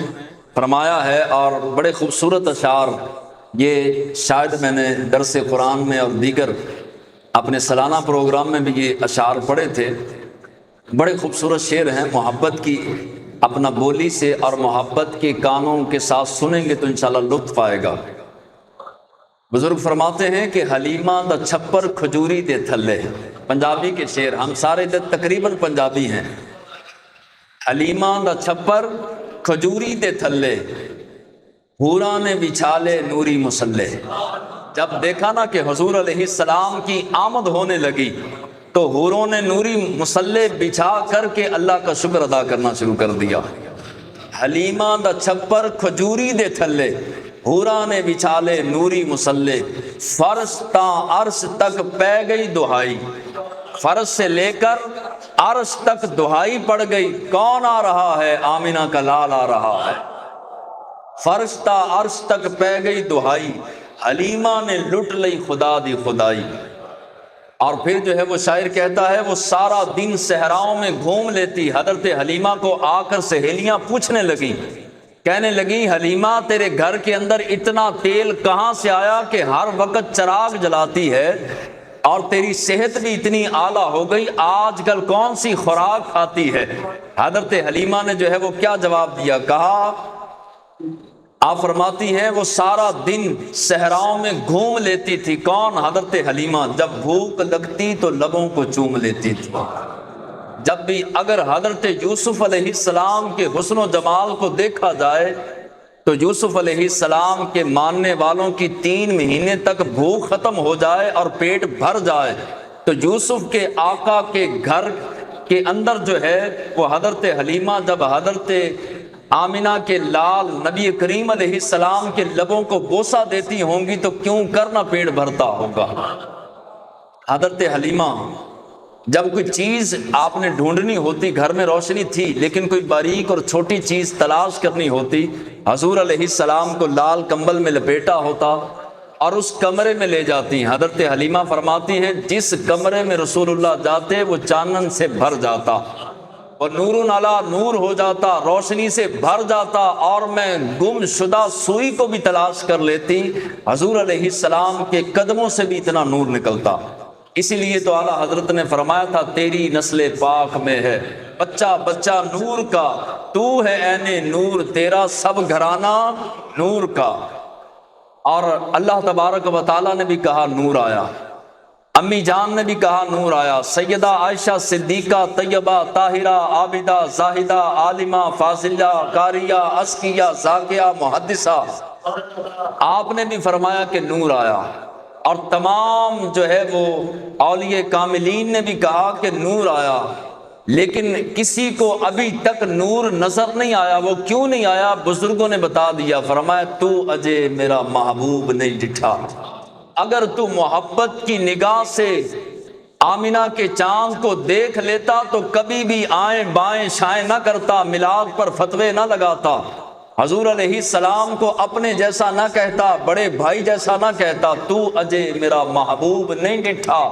Speaker 1: فرمایا ہے، اور بڑے خوبصورت اشعار، یہ شاید میں نے درس قرآن میں اور دیگر اپنے سالانہ پروگرام میں بھی یہ اشعار پڑھے تھے، بڑے خوبصورت شعر ہیں، محبت کی اپنا بولی سے اور محبت کے کانوں کے ساتھ سنیں گے تو انشاءاللہ لطف آئے گا۔ بزرگ فرماتے ہیں کہ حلیمہ دا چھپر کھجوری دے تھلے، پنجابی کے شعر، ہم سارے تقریباً پنجابی ہیں۔ حلیمہ دا چھپر کھجوری دے تھلے، حوراں نے بچھالے نوری مسلے۔ جب دیکھا نا کہ حضور علیہ السلام کی آمد ہونے لگی تو حوروں نے نوری مسلے بچھا کر کے اللہ کا شکر ادا کرنا شروع کر دیا۔ حلیمہ دا چھپر کھجوری دے تھلے، حوراں نے بچھالے نوری مسلے، فرش تا عرش تک پہ گئی دہائی، فرش سے لے کر عرش تک دہائی پڑ گئی، کون آ رہا ہے؟ آمنہ کا لال آ رہا ہے۔ فرش تا عرش تک پہ گئی دہائی، حلیمہ نے لٹ لئی خدا دی خدائی۔ اور پھر جو ہے وہ شاعر کہتا ہے وہ سارا دن صحراؤں میں گھوم لیتی۔ حضرت حلیمہ کو آ کر سہیلیاں پوچھنے لگیں، کہنے لگیں حلیمہ تیرے گھر کے اندر اتنا تیل کہاں سے آیا کہ ہر وقت چراغ جلاتی ہے، اور تیری صحت بھی اتنی اعلیٰ ہو گئی، آج کل کون سی خوراک کھاتی ہے؟ حضرت حلیمہ نے جو ہے وہ کیا جواب دیا؟ کہا، آپ فرماتی ہیں وہ سارا دن صحراؤں میں گھوم لیتی تھی۔ کون؟ حضرت حلیمہ۔ جب بھوک لگتی تو لبوں کو چوم لیتی تھی۔ جب بھی اگر حضرت یوسف علیہ السلام کے حسن و جمال کو دیکھا جائے تو یوسف علیہ السلام کے ماننے والوں کی 3 مہینے تک بھوک ختم ہو جائے اور پیٹ بھر جائے، تو یوسف کے آقا کے گھر کے اندر جو ہے وہ حضرت حلیمہ جب حضرت آمنہ کے لال نبی کریم علیہ السلام کے لبوں کو بوسہ دیتی ہوں گی تو کیوں کرنا پیٹ بھرتا ہوگا۔ حضرت حلیمہ جب کوئی چیز آپ نے ڈھونڈنی ہوتی، گھر میں روشنی تھی لیکن کوئی باریک اور چھوٹی چیز تلاش کرنی ہوتی، حضور علیہ السلام کو لال کمبل میں لپیٹا ہوتا اور اس کمرے میں لے جاتی۔ حضرت حلیمہ فرماتی ہیں جس کمرے میں رسول اللہ جاتے وہ چانن سے بھر جاتا، اور نور علی نور ہو جاتا، روشنی سے بھر جاتا، اور میں گم شدہ سوئی کو بھی تلاش کر لیتی، حضور علیہ السلام کے قدموں سے بھی اتنا نور نکلتا۔ اسی لیے تو اعلیٰ حضرت نے فرمایا تھا تیری نسل پاک میں ہے بچہ بچہ نور کا، تو ہے عین نور، تیرا سب گھرانہ نور کا۔ اور اللہ تبارک و تعالیٰ نے بھی کہا نور آیا، امی جان نے بھی کہا نور آیا، سیدہ عائشہ صدیقہ طیبہ طاہرہ عابدہ زاہدہ عالمہ فاضلہ قاریہ اسکیہ ذاکیہ محدثہ، آپ نے بھی فرمایا کہ نور آیا۔ اور تمام جو ہے وہ اولیاء کاملین نے بھی کہا کہ نور آیا، لیکن کسی کو ابھی تک نور نظر نہیں آیا۔ وہ کیوں نہیں آیا؟ بزرگوں نے بتا دیا، فرمایا تو اجے میرا محبوب نہیں ڈٹھا۔ اگر تو محبت کی نگاہ سے آمنہ کے چاند کو دیکھ لیتا تو کبھی بھی آئیں بائیں شائیں نہ کرتا، میلاد پر فتوے نہ لگاتا، حضور علیہ السلام کو اپنے جیسا نہ کہتا، بڑے بھائی جیسا نہ کہتا، تو اجے میرا محبوب نہیں ڈٹھا۔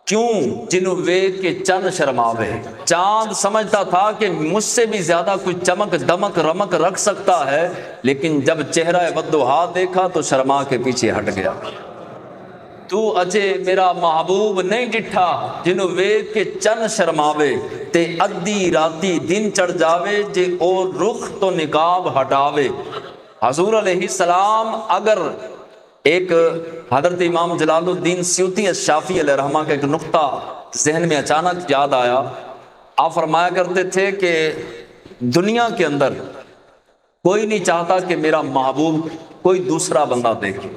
Speaker 1: کیوں؟ جنوں ویکھ کے چند شرماوے۔ چاند سمجھتا تھا کہ مجھ سے بھی زیادہ کوئی چمک دمک رمک رکھ سکتا ہے، لیکن جب چہرہ والضحیٰ دیکھا تو شرما کے پیچھے ہٹ گیا۔ تو اجے میرا محبوب نہیں ڈٹھا، جنوں ویکھ کے چند شرماوے، تے ادھی راتی دن چڑھ جاوے، جے اور رخ تو نقاب ہٹاوے۔ حضور علیہ السلام اگر ایک حضرت امام جلال الدین سیوطی الشافعی علیہ رحمہ کا ایک نقطہ ذہن میں اچانک یاد آیا، آپ فرمایا کرتے تھے کہ دنیا کے اندر کوئی نہیں چاہتا کہ میرا محبوب کوئی دوسرا بندہ دیکھے۔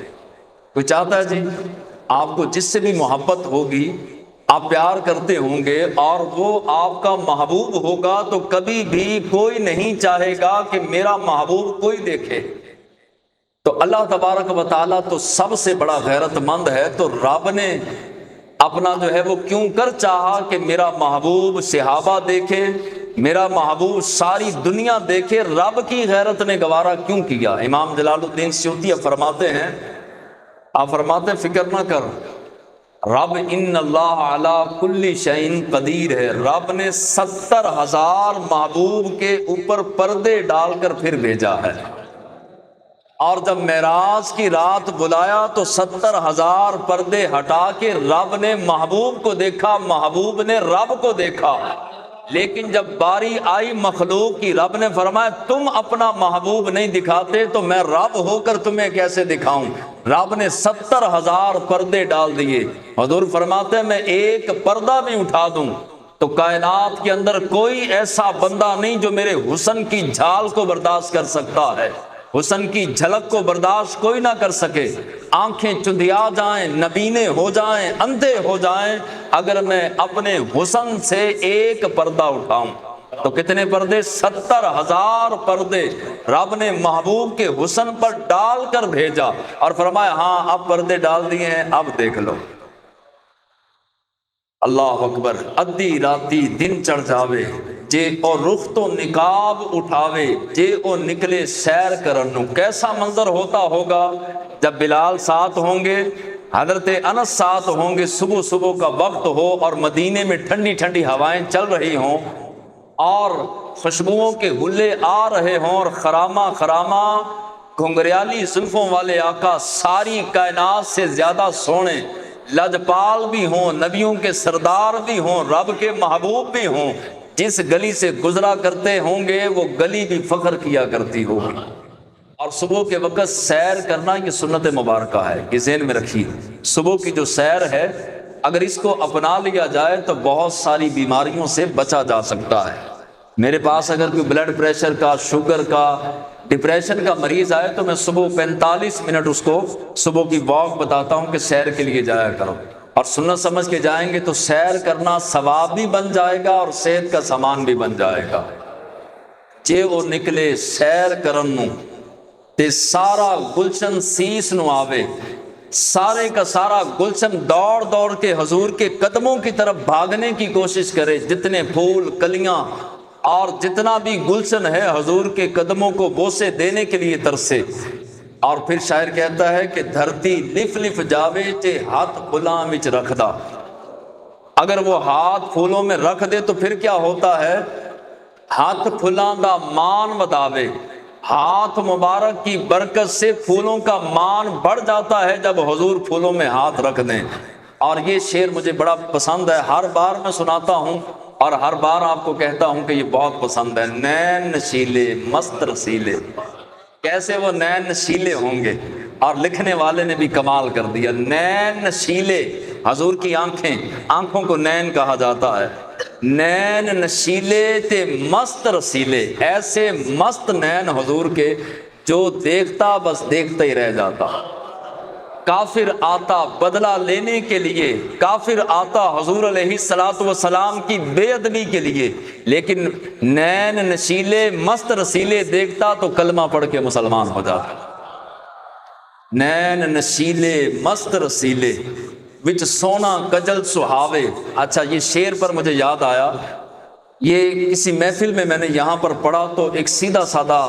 Speaker 1: کوئی چاہتا ہے جی آپ کو جس سے بھی محبت ہوگی، آپ پیار کرتے ہوں گے اور وہ آپ کا محبوب ہوگا تو کبھی بھی کوئی نہیں چاہے گا کہ میرا محبوب کوئی دیکھے۔ تو اللہ تبارک و تعالیٰ تو سب سے بڑا غیرت مند ہے، تو رب نے اپنا جو ہے وہ کیوں کر چاہا کہ میرا محبوب صحابہ دیکھے، میرا محبوب ساری دنیا دیکھے، رب کی غیرت نے گوارا کیوں کیا؟ امام جلال الدین سیوطی فرماتے ہیں، آپ فرماتے ہیں فکر نہ کر، رب ان اللہ علی کل شیء قدیر ہے، رب نے 70,000 محبوب کے اوپر پردے ڈال کر پھر بھیجا ہے، اور جب معراج کی رات بلایا تو 70,000 پردے ہٹا کے رب نے محبوب کو دیکھا، محبوب نے رب کو دیکھا۔ لیکن جب باری آئی مخلوق کی، رب نے فرمایا تم اپنا محبوب نہیں دکھاتے تو میں رب ہو کر تمہیں کیسے دکھاؤں؟ رب نے 70,000 پردے ڈال دیے۔ حضور فرماتے ہیں میں ایک پردہ بھی اٹھا دوں تو کائنات کے اندر کوئی ایسا بندہ نہیں جو میرے حسن کی جھال کو برداشت کر سکتا ہے، حسن کی جھلک کو برداشت کوئی نہ کر سکے۔ آنکھیں چندھیا جائیں، نبینے ہو جائیں، اندھے ہو جائیں، اگر میں اپنے حسن سے ایک پردہ اٹھاؤں تو کتنے پردے؟ 70,000 پردے رب نے محبوب کے حسن پر ڈال کر بھیجا، اور فرمایا ہاں اب پردے ڈال دیے ہیں، اب دیکھ لو۔ اللہ اکبر۔ ادھی راتی دن چڑھ جاوے جے او رخ تو نقاب اٹھاوے، جے او نکلے سیر کرن نو۔ کیسا منظر ہوتا ہوگا جب بلال ساتھ ہوں گے، حضرت انس ساتھ ہوں گے، صبح صبح کا وقت ہو اور مدینے میں ٹھنڈی ٹھنڈی ہوائیں چل رہی ہوں اور خوشبوؤں کے حلے آ رہے ہوں، اور خرامہ خرامہ گھنگریالی زلفوں والے آقا ساری کائنات سے زیادہ سونے، لجپال بھی ہوں، نبیوں کے سردار بھی ہوں، رب کے محبوب بھی ہوں، جس گلی سے گزرا کرتے ہوں گے وہ گلی بھی فخر کیا کرتی ہوگی۔ اور صبح کے وقت سیر کرنا یہ سنت مبارکہ ہے، یہ ذہن میں رکھیے۔ صبح کی جو سیر ہے اگر اس کو اپنا لیا جائے تو بہت ساری بیماریوں سے بچا جا سکتا ہے۔ میرے پاس اگر کوئی بلڈ پریشر کا، شوگر کا، ڈپریشن کا مریض آئے تو میں صبح 45 منٹ اس کو صبح کی واک بتاتا ہوں کہ سیر کے لیے جایا کرو، اور سنت سمجھ کے جائیں گے تو سیر کرنا ثواب بھی بن جائے گا اور صحت کا سامان بھی بن جائے گا۔ جے وہ نکلے سیر کرن نو تے سارا گلشن سیس نو آوے، سارے کا سارا گلشن دوڑ دوڑ کے حضور کے قدموں کی طرف بھاگنے کی کوشش کرے، جتنے پھول کلیاں اور جتنا بھی گلشن ہے حضور کے قدموں کو بوسے دینے کے لیے ترسے۔ اور پھر شاعر کہتا ہے کہ دھرتی لف لف جاوے تے ہاتھ پھلاں وچ رکھ دا۔ اگر وہ ہاتھ پھولوں میں رکھ دے تو پھر کیا ہوتا ہے؟ ہاتھ پھلاں دا مان وداوے، ہاتھ مبارک کی برکت سے پھولوں کا مان بڑھ جاتا ہے جب حضور پھولوں میں ہاتھ رکھ دیں۔ اور یہ شعر مجھے بڑا پسند ہے، ہر بار میں سناتا ہوں اور ہر بار آپ کو کہتا ہوں کہ یہ بہت پسند ہے۔ نین نشیلے مست رسیلے، کیسے وہ نین نشیلے ہوں گے؟ اور لکھنے والے نے بھی کمال کر دیا، نین نشیلے، حضور کی آنکھیں، آنکھوں کو نین کہا جاتا ہے۔ نین نشیلے تے مست رسیلے، ایسے مست نین حضور کے جو دیکھتا بس دیکھتا ہی رہ جاتا۔ کافر آتا بدلہ لینے کے لیے، کافر آتا حضور علیہ السلام کی بے ادبی کے لیے، لیکن نین نشیلے مست رسیلے دیکھتا تو کلمہ پڑھ کے مسلمان ہو جاتا۔ نین نشیلے مست رسیلے وچ سونا کجل سہاوے۔ اچھا یہ شعر پر مجھے یاد آیا، یہ کسی محفل میں نے یہاں پر پڑھا تو ایک سیدھا سادہ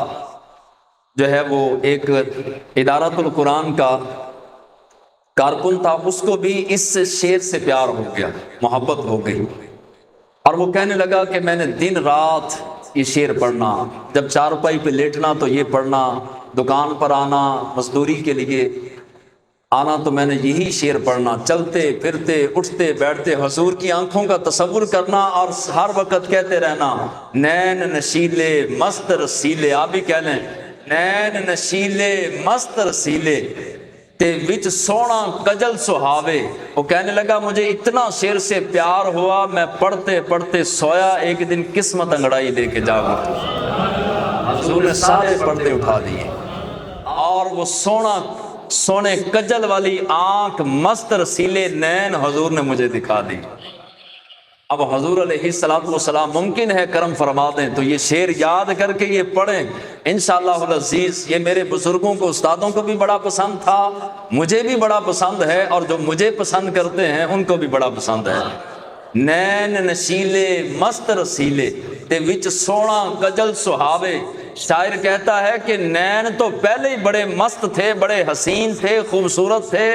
Speaker 1: جو ہے وہ ایک ادارۃ القرآن کا کارکن تھا، اس کو بھی اس شعر سے پیار ہو گیا، محبت ہو گئی، اور وہ کہنے لگا کہ میں نے دن رات یہ شعر پڑھنا، جب چارپائی پہ لیٹنا تو یہ پڑھنا، دکان پر آنا، مزدوری کے لیے آنا تو میں نے یہی شعر پڑھنا، چلتے پھرتے اٹھتے بیٹھتے حضور کی آنکھوں کا تصور کرنا اور ہر وقت کہتے رہنا نین نشیلے مست رسیلے۔ آپ بھی کہہ لیں نین نشیلے مست رسیلے تے وچ سونا کجل سہاوے۔ وہ کہنے لگا مجھے اتنا شعر سے پیار ہوا، میں پڑھتے پڑھتے سویا، ایک دن قسمت انگڑائی لے کے جاگا، حضور نے سارے پردے اٹھا دیے اور وہ سونے کجل والی آنکھ مست رسیلے نین حضور نے مجھے دکھا دی۔ اب حضور علیہ السلام ممکن ہے کرم فرما دیں تو یہ شعر یاد کر کے یہ پڑھیں انشاءاللہ العزیز۔ یہ میرے بزرگوں کو، استادوں کو بھی بڑا پسند تھا، مجھے بھی بڑا پسند ہے، اور جو مجھے پسند کرتے ہیں ان کو بھی بڑا پسند ہے۔ نین نشیلے مست رسیلے تے وچ سونا گجل سہاوے۔ شاعر کہتا ہے کہ نین تو پہلے ہی بڑے مست تھے، بڑے حسین تھے، خوبصورت تھے،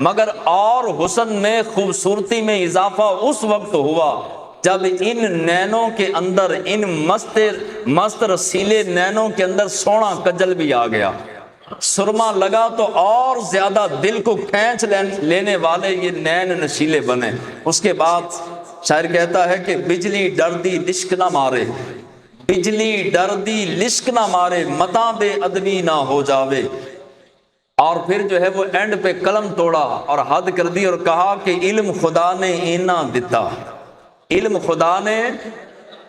Speaker 1: مگر اور حسن میں خوبصورتی میں اضافہ اس وقت ہوا جب ان نینوں کے اندر، ان مست رسیلے نینوں کے اندر سونا کجل بھی آ گیا، سرما لگا تو اور زیادہ دل کو کھینچ لینے والے یہ نین نشیلے بنے۔ اس کے بعد شاعر کہتا ہے کہ بجلی ڈردی لشک نہ مارے، بجلی ڈردی لشک نہ مارے، متا بے ادبی نہ ہو جاوے۔ اور پھر جو ہے وہ اینڈ پہ قلم توڑا اور حد کر دی اور کہا کہ علم خدا نے اینا دیتا، علم خدا نے۔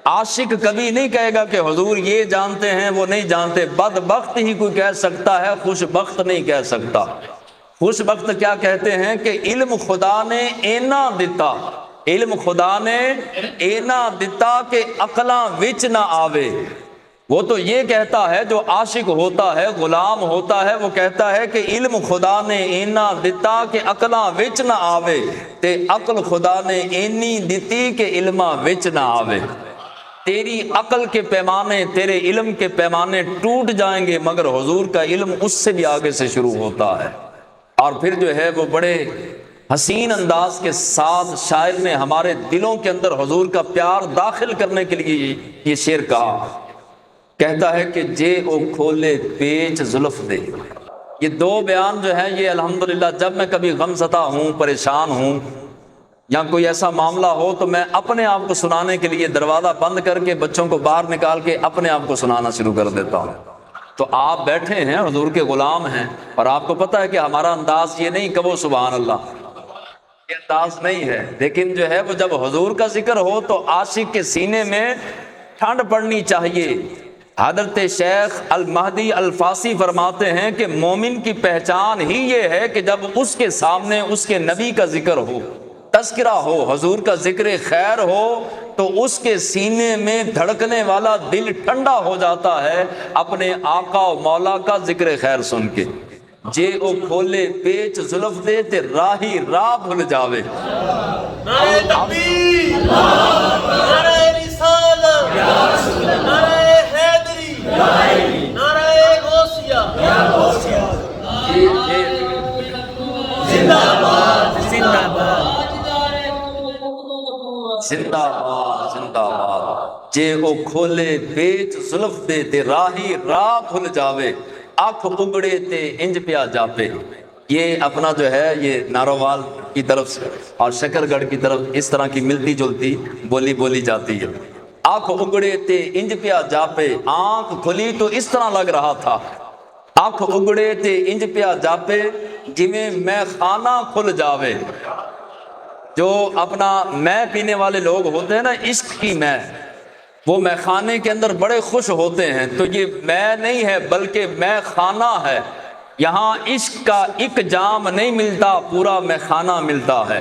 Speaker 1: عاشق کبھی نہیں کہے گا کہ حضور یہ جانتے ہیں وہ نہیں جانتے، بدبخت ہی کوئی کہہ سکتا ہے، خوش بخت نہیں کہہ سکتا۔ خوش بخت کیا کہتے ہیں کہ علم خدا نے اینا دیتا، علم خدا نے اینا دیتا کہ عقلاں وچ نہ آوے۔ وہ تو یہ کہتا ہے جو عاشق ہوتا ہے، غلام ہوتا ہے، وہ کہتا ہے کہ علم خدا نے اینا دیتا کہ عقلاں وچ نہ آوے، تے عقل خدا نے اینی دیتی کہ علماں وچ نہ آوے۔ تیری عقل کے پیمانے، تیرے علم کے پیمانے ٹوٹ جائیں گے، مگر حضور کا علم اس سے بھی آگے سے شروع ہوتا ہے۔ اور پھر جو ہے وہ بڑے حسین انداز کے ساتھ شاعر نے ہمارے دلوں کے اندر حضور کا پیار داخل کرنے کے لیے یہ شعر کہا، کہتا ہے کہ جے او کھولے پیچ زلف دے۔ یہ دو بیان جو ہیں یہ الحمدللہ جب میں کبھی غم زدہ ہوں، پریشان ہوں، یا کوئی ایسا معاملہ ہو تو میں اپنے آپ کو سنانے کے لیے دروازہ بند کر کے بچوں کو باہر نکال کے اپنے آپ کو سنانا شروع کر دیتا ہوں۔ تو آپ بیٹھے ہیں، حضور کے غلام ہیں، اور آپ کو پتہ ہے کہ ہمارا انداز یہ نہیں کہو سبحان اللہ، یہ انداز نہیں ہے، لیکن جو ہے وہ جب حضور کا ذکر ہو تو عاشق کے سینے میں ٹھنڈ پڑنی چاہیے۔ حضرت شیخ المہدی الفاسی فرماتے ہیں کہ مومن کی پہچان ہی یہ ہے کہ جب اس کے سامنے اس کے نبی کا ذکر ہو، تذکرہ ہو، حضور کا ذکر خیر ہو، تو اس کے سینے میں دھڑکنے والا دل ٹھنڈا ہو جاتا ہے اپنے آقا و مولا کا ذکر خیر سن کے۔ جے او کھولے پیچ زلف دے تے راہی راہ بھول جاوے۔
Speaker 2: نعرہ تکبیر، نعرہ رسالت، نعرہ حیدری، نعرہ غوثیہ، زندہ باد، زندہ باد،
Speaker 1: زندہ باد، زندہ باد۔ جے او کھولے پیچ زلف دے تے راہی راہ بھول جاوے، آنکھ اگڑے تے انج پیا جاپے۔ یہ اپنا جو ہے یہ نارووال کی طرف سے اور شکر گڑھ کی طرف اس طرح کی ملتی جلتی بولی جاتی ہے۔ آنکھ اگڑے تے انج پیا جاپے، آنکھ کھلی تو اس طرح لگ رہا تھا، آنکھ اگڑے تے انج پیا جاپے جویں میں خانہ کھل جاوے۔ جو اپنا میں پینے والے لوگ ہوتے ہیں نا، عشق کی میں، وہ میں خانے کے اندر بڑے خوش ہوتے ہیں، تو یہ میں نہیں ہے بلکہ میں خانہ ہے۔ یہاں عشق کا ایک جام نہیں ملتا، پورا میں خانہ ملتا ہے۔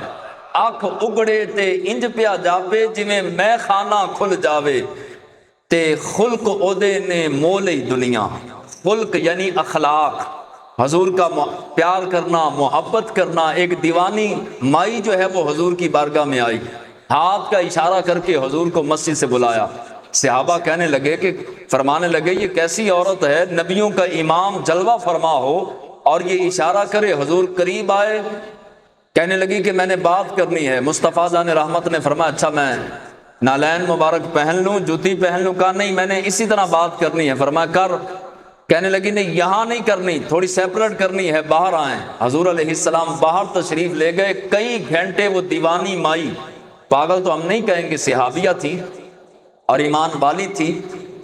Speaker 1: آنکھ اگڑے تے انج پیا جاپے جویں میں خانہ کھل جاوے، تے خلق اودے نے مولئی دنیا۔ خلق یعنی اخلاق، حضور کا پیار کرنا، محبت کرنا۔ ایک دیوانی مائی جو ہے وہ حضور کی بارگاہ میں آئی، ہاتھ کا اشارہ کر کے حضور کو مسجد سے بلایا۔ صحابہ کہنے لگے کہ فرمانے لگے یہ کیسی عورت ہے، نبیوں کا امام جلوہ فرما ہو اور یہ اشارہ کرے۔ حضور قریب آئے، کہنے لگی کہ میں نے بات کرنی ہے۔ مصطفیٰ جان رحمت نے فرمایا اچھا میں نالین مبارک پہن لوں، جوتی پہن لوں؟ کہا نہیں، میں نے اسی طرح بات کرنی ہے۔ فرمایا کر۔ کہنے لگی نہیں یہاں نہیں کرنی، تھوڑی سیپریٹ کرنی ہے، باہر آئیں۔ حضور علیہ السلام باہر تشریف لے گئے۔ کئی گھنٹے وہ دیوانی مائی، پاگل تو ہم نہیں کہیں گے، صحابیہ تھی اور ایمان والی تھی،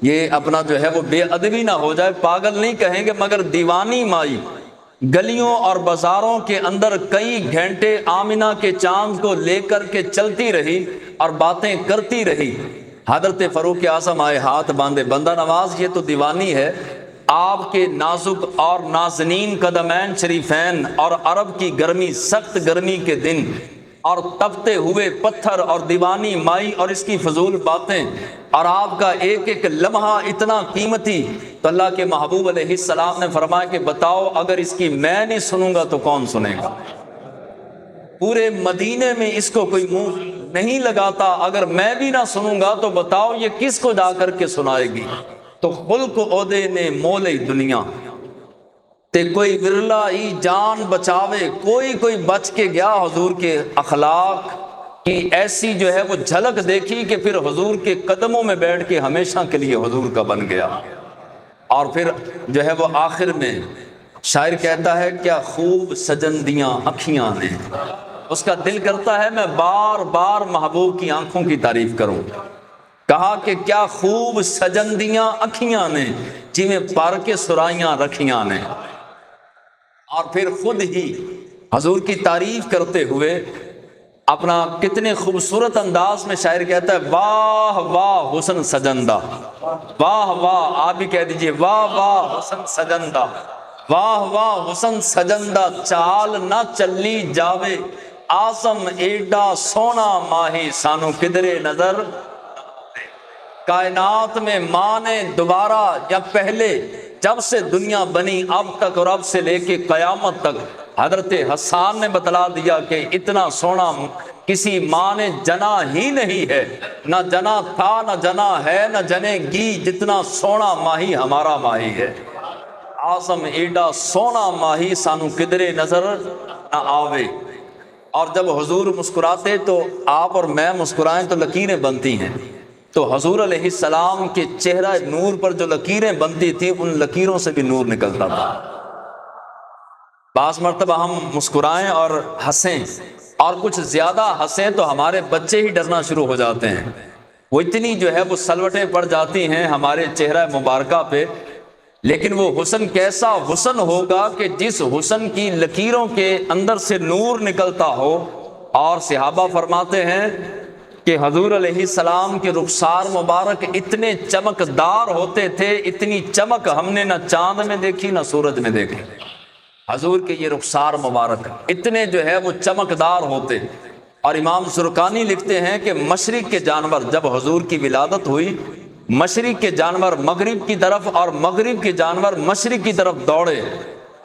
Speaker 1: یہ اپنا جو ہے وہ بے ادبی نہ ہو جائے، پاگل نہیں کہیں گے، مگر دیوانی مائی گلیوں اور بازاروں کے اندر کئی گھنٹے آمنہ کے چاند کو لے کر کے چلتی رہی اور باتیں کرتی رہی۔ حضرت فاروق اعظم آئے، ہاتھ باندھے، بندہ نواز یہ تو دیوانی ہے۔ آپ کے نازک اور نازنین قدمین شریفین اور عرب کی گرمی، سخت گرمی کے دن اور تپتے ہوئے پتھر اور دیوانی مائی اور اس کی فضول باتیں اور آپ کا ایک ایک لمحہ اتنا قیمتی، تو اللہ کے محبوب علیہ السلام نے فرمایا کہ بتاؤ اگر اس کی میں نہیں سنوں گا تو کون سنے گا؟ پورے مدینے میں اس کو کوئی منہ نہیں لگاتا، اگر میں بھی نہ سنوں گا تو بتاؤ یہ کس کو جا کر کے سنائے گی؟ تو خلق عہدے نے مولے دنیا تے کوئی ورلا ہی جان بچاوے، کوئی بچ کے گیا حضور کے اخلاق کی ایسی جو ہے وہ جھلک دیکھی کہ پھر حضور کے قدموں میں بیٹھ کے ہمیشہ کے لیے حضور کا بن گیا۔ اور پھر جو ہے وہ آخر میں شاعر کہتا ہے کیا خوب سجندیاں اکھیاں نے، اس کا دل کرتا ہے میں بار بار محبوب کی آنکھوں کی تعریف کروں۔ کہا کہ کیا خوب سجندیاں اکھیاں نے، جویں پر کے سرائیاں رکھیاں نے۔ اور پھر خود ہی حضور کی تعریف کرتے ہوئے اپنا کتنے خوبصورت انداز میں شاعر کہتا ہے واہ واہ حسن سجندہ، واہ واہ، آپ بھی کہہ دیجئے واہ واہ حسن سجندہ، واہ واہ حسن سجندہ، چال نہ چلی جاوے آزم ایڈا سونا ماہی سانو کدرے نظر۔ کائنات میں ماں نے دوبارہ یا پہلے جب سے دنیا بنی اب تک اور اب سے لے کے قیامت تک، حضرت حسان نے بتلا دیا کہ اتنا سونا کسی ماں نے جنا ہی نہیں ہے، نہ جنا تھا نہ جنا ہے نہ جنے گی، جتنا سونا ماہی ہمارا ماہی ہے۔ آزم ایڈا سونا ماہی سانو کدرے نظر نہ آوے۔ اور جب حضور مسکراتے تو آپ اور میں مسکرائیں تو لکیریں بنتی ہیں، تو حضور علیہ السلام کے چہرہ نور پر جو لکیریں بنتی تھی ان لکیروں سے بھی نور نکلتا تھا۔ بعض مرتبہ ہم مسکرائیں اور ہنسیں اور کچھ زیادہ ہنسیں تو ہمارے بچے ہی ڈرنا شروع ہو جاتے ہیں، وہ اتنی جو ہے وہ سلوٹیں پڑ جاتی ہیں ہمارے چہرہ مبارکہ پہ۔ لیکن وہ حسن کیسا حسن ہوگا کہ جس حسن کی لکیروں کے اندر سے نور نکلتا ہو۔ اور صحابہ فرماتے ہیں کہ حضور علیہ السلام کے رخسار مبارک اتنے چمکدار ہوتے تھے، اتنی چمک ہم نے نہ چاند میں دیکھی نہ سورج میں دیکھی۔ حضور کے یہ رخسار مبارک اتنے جو ہے وہ چمکدار ہوتے۔ اور امام زرقانی لکھتے ہیں کہ مشرق کے جانور، جب حضور کی ولادت ہوئی، مشرق کے جانور مغرب کی طرف اور مغرب کے جانور مشرق کی طرف دوڑے،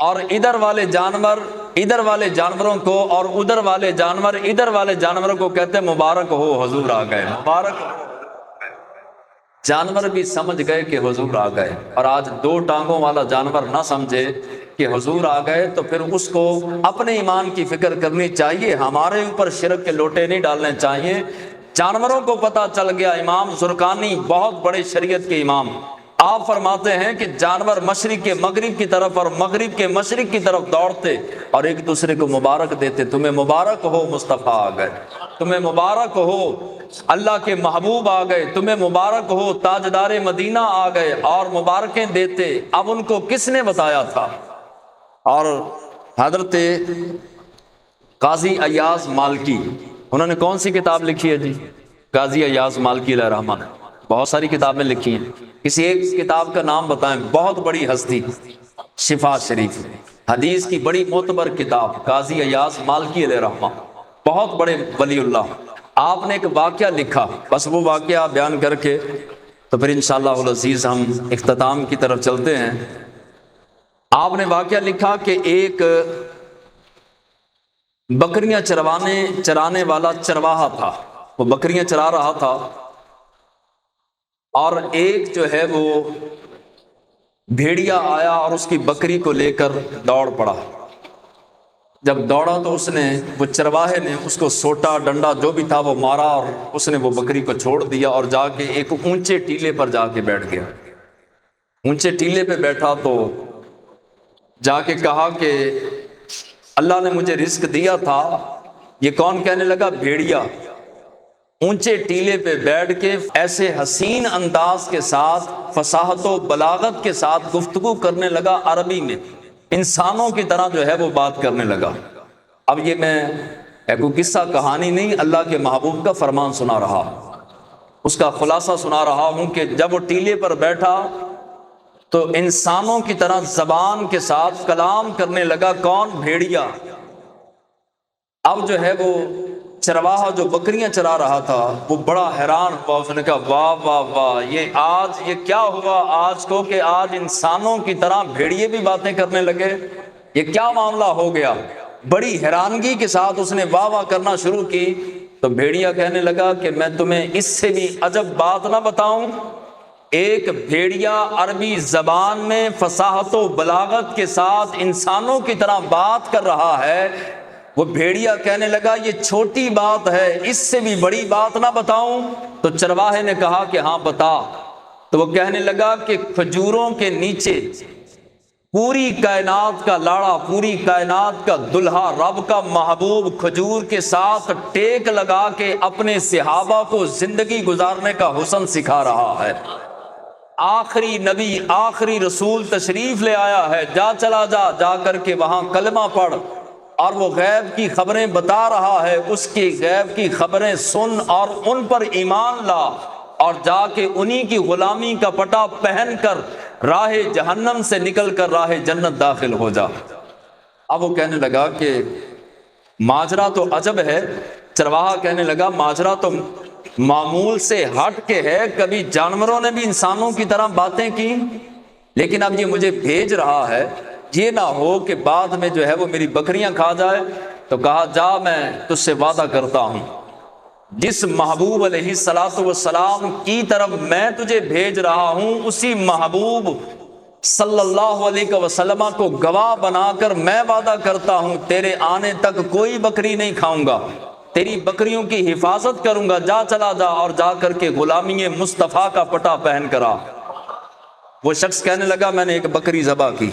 Speaker 1: اور ادھر والے جانور ادھر والے جانوروں کو اور ادھر والے جانور ادھر والے جانوروں کو کہتے مبارک ہو حضور آ گئے، مبارک ہو۔ جانور بھی سمجھ گئے کہ حضور آ گئے، اور آج دو ٹانگوں والا جانور نہ سمجھے کہ حضور آ گئے تو پھر اس کو اپنے ایمان کی فکر کرنی چاہیے، ہمارے اوپر شرک کے لوٹے نہیں ڈالنے چاہیے۔ جانوروں کو پتہ چل گیا۔ امام زرقانی بہت بڑے شریعت کے امام، آپ فرماتے ہیں کہ جانور مشرق کے مغرب کی طرف اور مغرب کے مشرق کی طرف دوڑتے اور ایک دوسرے کو مبارک دیتے، تمہیں مبارک ہو مصطفیٰ آ گئے، تمہیں مبارک ہو اللہ کے محبوب آ گئے، تمہیں مبارک ہو تاجدار مدینہ آ گئے، اور مبارکیں دیتے۔ اب ان کو کس نے بتایا تھا؟ اور حضرت قاضی ایاز مالکی، انہوں نے کون سی کتاب لکھی ہے جی؟ قاضی ایاز مالکی علیہ رحمہ نے بہت ساری کتابیں لکھی ہیں، کسی ایک کتاب کا نام بتائیں۔ بہت بڑی ہستی، شفا شریف، حدیث کی بڑی معتبر کتاب، قاضی ایاز مالکی علیہ رحمہ، بہت بڑے ولی اللہ۔ آپ نے ایک واقعہ لکھا، بس وہ واقعہ بیان کر کے تو پھر انشاءاللہ العزیز ہم اختتام کی طرف چلتے ہیں۔ آپ نے واقعہ لکھا کہ ایک بکریاں چرانے والا چرواہا تھا، وہ بکریاں چرا رہا تھا، اور ایک جو ہے وہ بھیڑیا آیا اور اس کی بکری کو لے کر دوڑ پڑا۔ جب دوڑا تو اس نے، وہ چرواہے نے اس کو سوٹا، ڈنڈا جو بھی تھا وہ مارا، اور اس نے وہ بکری کو چھوڑ دیا اور جا کے ایک اونچے ٹیلے پر جا کے بیٹھ گیا۔ اونچے ٹیلے پہ بیٹھا تو جا کے کہا کہ اللہ نے مجھے رزق دیا تھا۔ یہ کون کہنے لگا؟ بھیڑیا۔ اونچے ٹیلے پہ بیٹھ کے ایسے حسین انداز کے ساتھ، فصاحت و بلاغت کے ساتھ گفتگو کرنے لگا، عربی میں انسانوں کی طرح جو ہے وہ بات کرنے لگا۔ اب یہ میں کوئی قصہ کہانی نہیں، اللہ کے محبوب کا فرمان سنا رہا، اس کا خلاصہ سنا رہا ہوں کہ جب وہ ٹیلے پر بیٹھا تو انسانوں کی طرح زبان کے ساتھ کلام کرنے لگا۔ کون؟ بھیڑیا۔ اب جو ہے وہ چرواہا جو بکریاں چرا رہا تھا وہ بڑا حیران ہوا، اس نے کہا واہ واہ واہ، یہ کیا ہوا آج کو کہ آج انسانوں کی طرح بھیڑیے بھی باتیں کرنے لگے، یہ کیا معاملہ ہو گیا؟ بڑی حیرانگی کے ساتھ اس نے واہ واہ کرنا شروع کی تو بھیڑیا کہنے لگا کہ میں تمہیں اس سے بھی عجب بات نہ بتاؤں، ایک بھیڑیا عربی زبان میں فصاحت و بلاغت کے ساتھ انسانوں کی طرح بات کر رہا ہے۔ وہ بھیڑیا کہنے لگا یہ چھوٹی بات ہے، اس سے بھی بڑی بات نہ بتاؤں؟ تو چرواہے نے کہا کہ ہاں بتا۔ تو وہ کہنے لگا کہ کھجوروں کے نیچے پوری کائنات کا لاڑا، پوری کائنات کا دلہا، رب کا محبوب کھجور کے ساتھ ٹیک لگا کے اپنے صحابہ کو زندگی گزارنے کا حسن سکھا رہا ہے۔ آخری نبی، آخری رسول تشریف لے آیا ہے، جا چلا جا کر کے وہاں کلمہ پڑھ، اور وہ غیب کی خبریں بتا رہا ہے، اس کی غیب کی خبریں سن اور ان پر ایمان لا، اور جا کے انہی کی غلامی کا پٹا پہن کر راہ جہنم سے نکل کر راہ جنت داخل ہو جا۔ اب وہ کہنے لگا کہ ماجرا تو عجب ہے۔ چرواہا کہنے لگا ماجرا تو معمول سے ہٹ کے ہے، کبھی جانوروں نے بھی انسانوں کی طرح باتیں کی، لیکن اب یہ مجھے بھیج رہا ہے، یہ نہ ہو کہ بعد میں جو ہے وہ میری بکریاں کھا جائے۔ تو کہا جا، میں تجھ سے وعدہ کرتا ہوں، جس محبوب علیہ الصلوۃ والسلام کی طرف میں تجھے بھیج رہا ہوں، اسی محبوب صلی اللہ علیہ وسلم کو گواہ بنا کر میں وعدہ کرتا ہوں تیرے آنے تک کوئی بکری نہیں کھاؤں گا، تیری بکریوں کی حفاظت کروں گا، جا چلا جا اور جا کر کے غلامی مصطفیٰ کا پٹا پہن کر آ۔ وہ شخص کہنے لگا میں نے ایک بکری ذبح کی،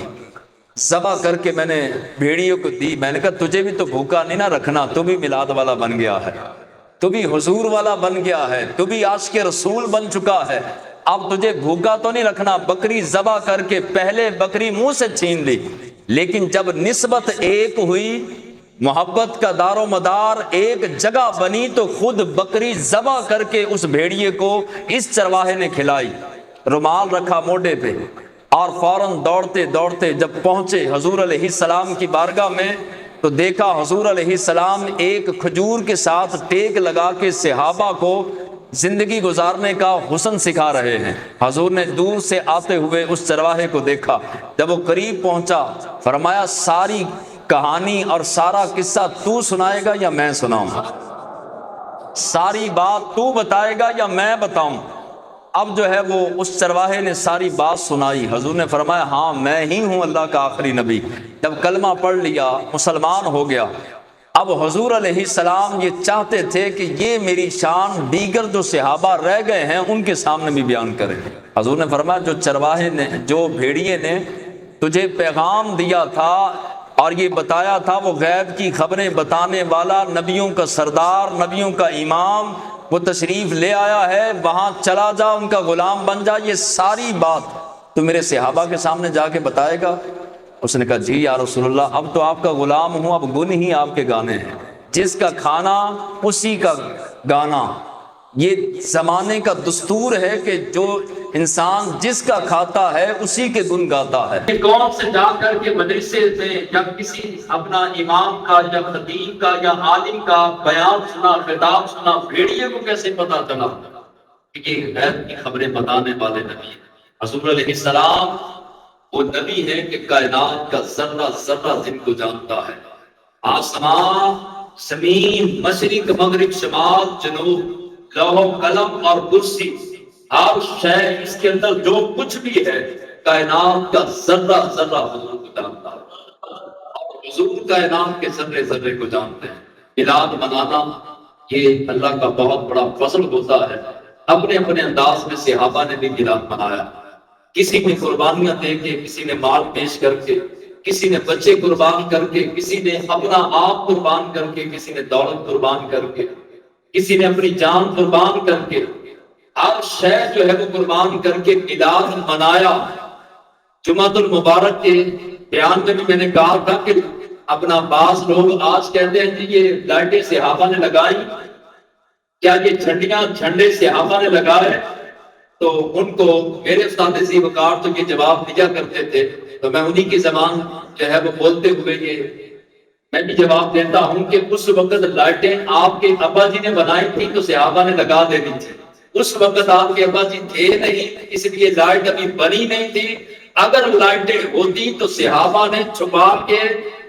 Speaker 1: ذبح کر کے میں نے بھیڑیوں کو دی۔ میں نے کہا تجھے بھی تو بھوکا نہیں نہ رکھنا، تو بھی میلاد والا بن گیا ہے، تو بھی حضور والا بن گیا ہے، تو بھی عاشق رسول بن چکا ہے، اب تجھے بھوکا تو نہیں رکھنا۔ بکری ذبح کر کے پہلے بکری منہ سے چھین لی، لیکن جب نسبت ایک ہوئی، محبت کا دار و مدار ایک جگہ بنی، تو خود بکری ذبح کر کے اس بھیڑیے کو اس چرواہے نے کھلائی، رومال رکھا موڈے پہ، اور فوراً دوڑتے دوڑتے جب پہنچے حضور علیہ السلام کی بارگاہ میں تو دیکھا حضور علیہ السلام ایک کھجور کے ساتھ ٹیک لگا کے صحابہ کو زندگی گزارنے کا حسن سکھا رہے ہیں۔ حضور نے دور سے آتے ہوئے اس چرواہے کو دیکھا، جب وہ قریب پہنچا فرمایا ساری کہانی اور سارا قصہ تو سنائے گا یا میں سناؤں؟ ساری بات تو بتائے گا یا میں بتاؤں؟ اب جو ہے وہ اس چرواہے نے ساری بات سنائی۔ حضور نے فرمایا ہاں میں ہی ہوں اللہ کا آخری نبی۔ جب کلمہ پڑھ لیا، مسلمان ہو گیا، اب حضور علیہ السلام یہ چاہتے تھے کہ یہ میری شان دیگر جو صحابہ رہ گئے ہیں ان کے سامنے بھی بیان کریں۔ حضور نے فرمایا جو چرواہے نے، جو بھیڑیے نے تجھے پیغام دیا تھا اور یہ بتایا تھا، وہ غیب کی خبریں بتانے والا، نبیوں کا سردار، نبیوں کا امام، وہ تشریف لے آیا ہے، وہاں چلا جا، ان کا غلام بن جا، یہ ساری بات تو میرے صحابہ کے سامنے جا کے بتائے گا؟ اس نے کہا جی یا رسول اللہ، اب تو آپ کا غلام ہوں، اب گن ہی آپ کے گانے ہیں، جس کا کھانا اسی کا گانا۔ یہ زمانے کا دستور ہے کہ جو انسان جس کا کھاتا ہے اسی کے گن گاتا ہے۔ کون سے جا کر کے مدرسے سے جب کسی اپنا امام کا یا خطیب کا یا عالم کا بیان سنا، خطاب سنا، بھیڑیے کو کیسے پتا چلا کہ یہ غیب کی خبریں بتانے والے نبی ہیں؟ حضور علیہ السلام وہ نبی ہے کہ کائنات کا ذرہ ذرہ جن کو جانتا ہے، آسمان، زمین، مشرق، مغرب، شمال، جنوب، لوح و قلم اور کرسی، ہر شے اس کے اندر جو کچھ بھی ہے کائنات کا ذرہ ذرہ حضور کو جانتا ہے، اور حضور کائنات کے ذرے ذرے کو جانتے ہیں۔ میلاد منانا یہ اللہ کا بہت بڑا فضل ہوتا ہے۔ اپنے اپنے انداز میں صحابہ نے بھی میلاد منایا، کسی نے قربانیاں دے کے، کسی نے مال پیش کر کے، کسی نے بچے قربان کر کے، کسی نے اپنا آپ قربان کر کے، کسی نے دولت قربان کر کے، کسی نے اپنی جان قربان کر کے، ہر شے جو ہے وہ قربان کر کے میلاد منایا۔ جمعۃ المبارک کے بیان میں بھی میں نے کہا تھا کہ اپنا بعض لوگ آج کہتے ہیں کہ یہ لائٹیں صحابہ نے لگائی، کیا یہ جھنڈیاں جھنڈے صحابہ نے لگائے؟ تو ان کو میرے استاد ذی وقار تو یہ جواب دیا کرتے تھے، تو میں انہی کی زبان جو ہے وہ بولتے ہوئے یہ میں بھی جواب دیتا ہوں کہ اس وقت لائٹیں آپ کے ابا جی نے بنائی تھی تو صحابہ نے لگا دینی تھی۔ اس وقت آپ کے ابا جی تھے نہیں، اس لیے لائٹ ابھی بنی نہیں تھی۔ اگر لائٹیں ہوتی تو صحابہ نے چھپا کے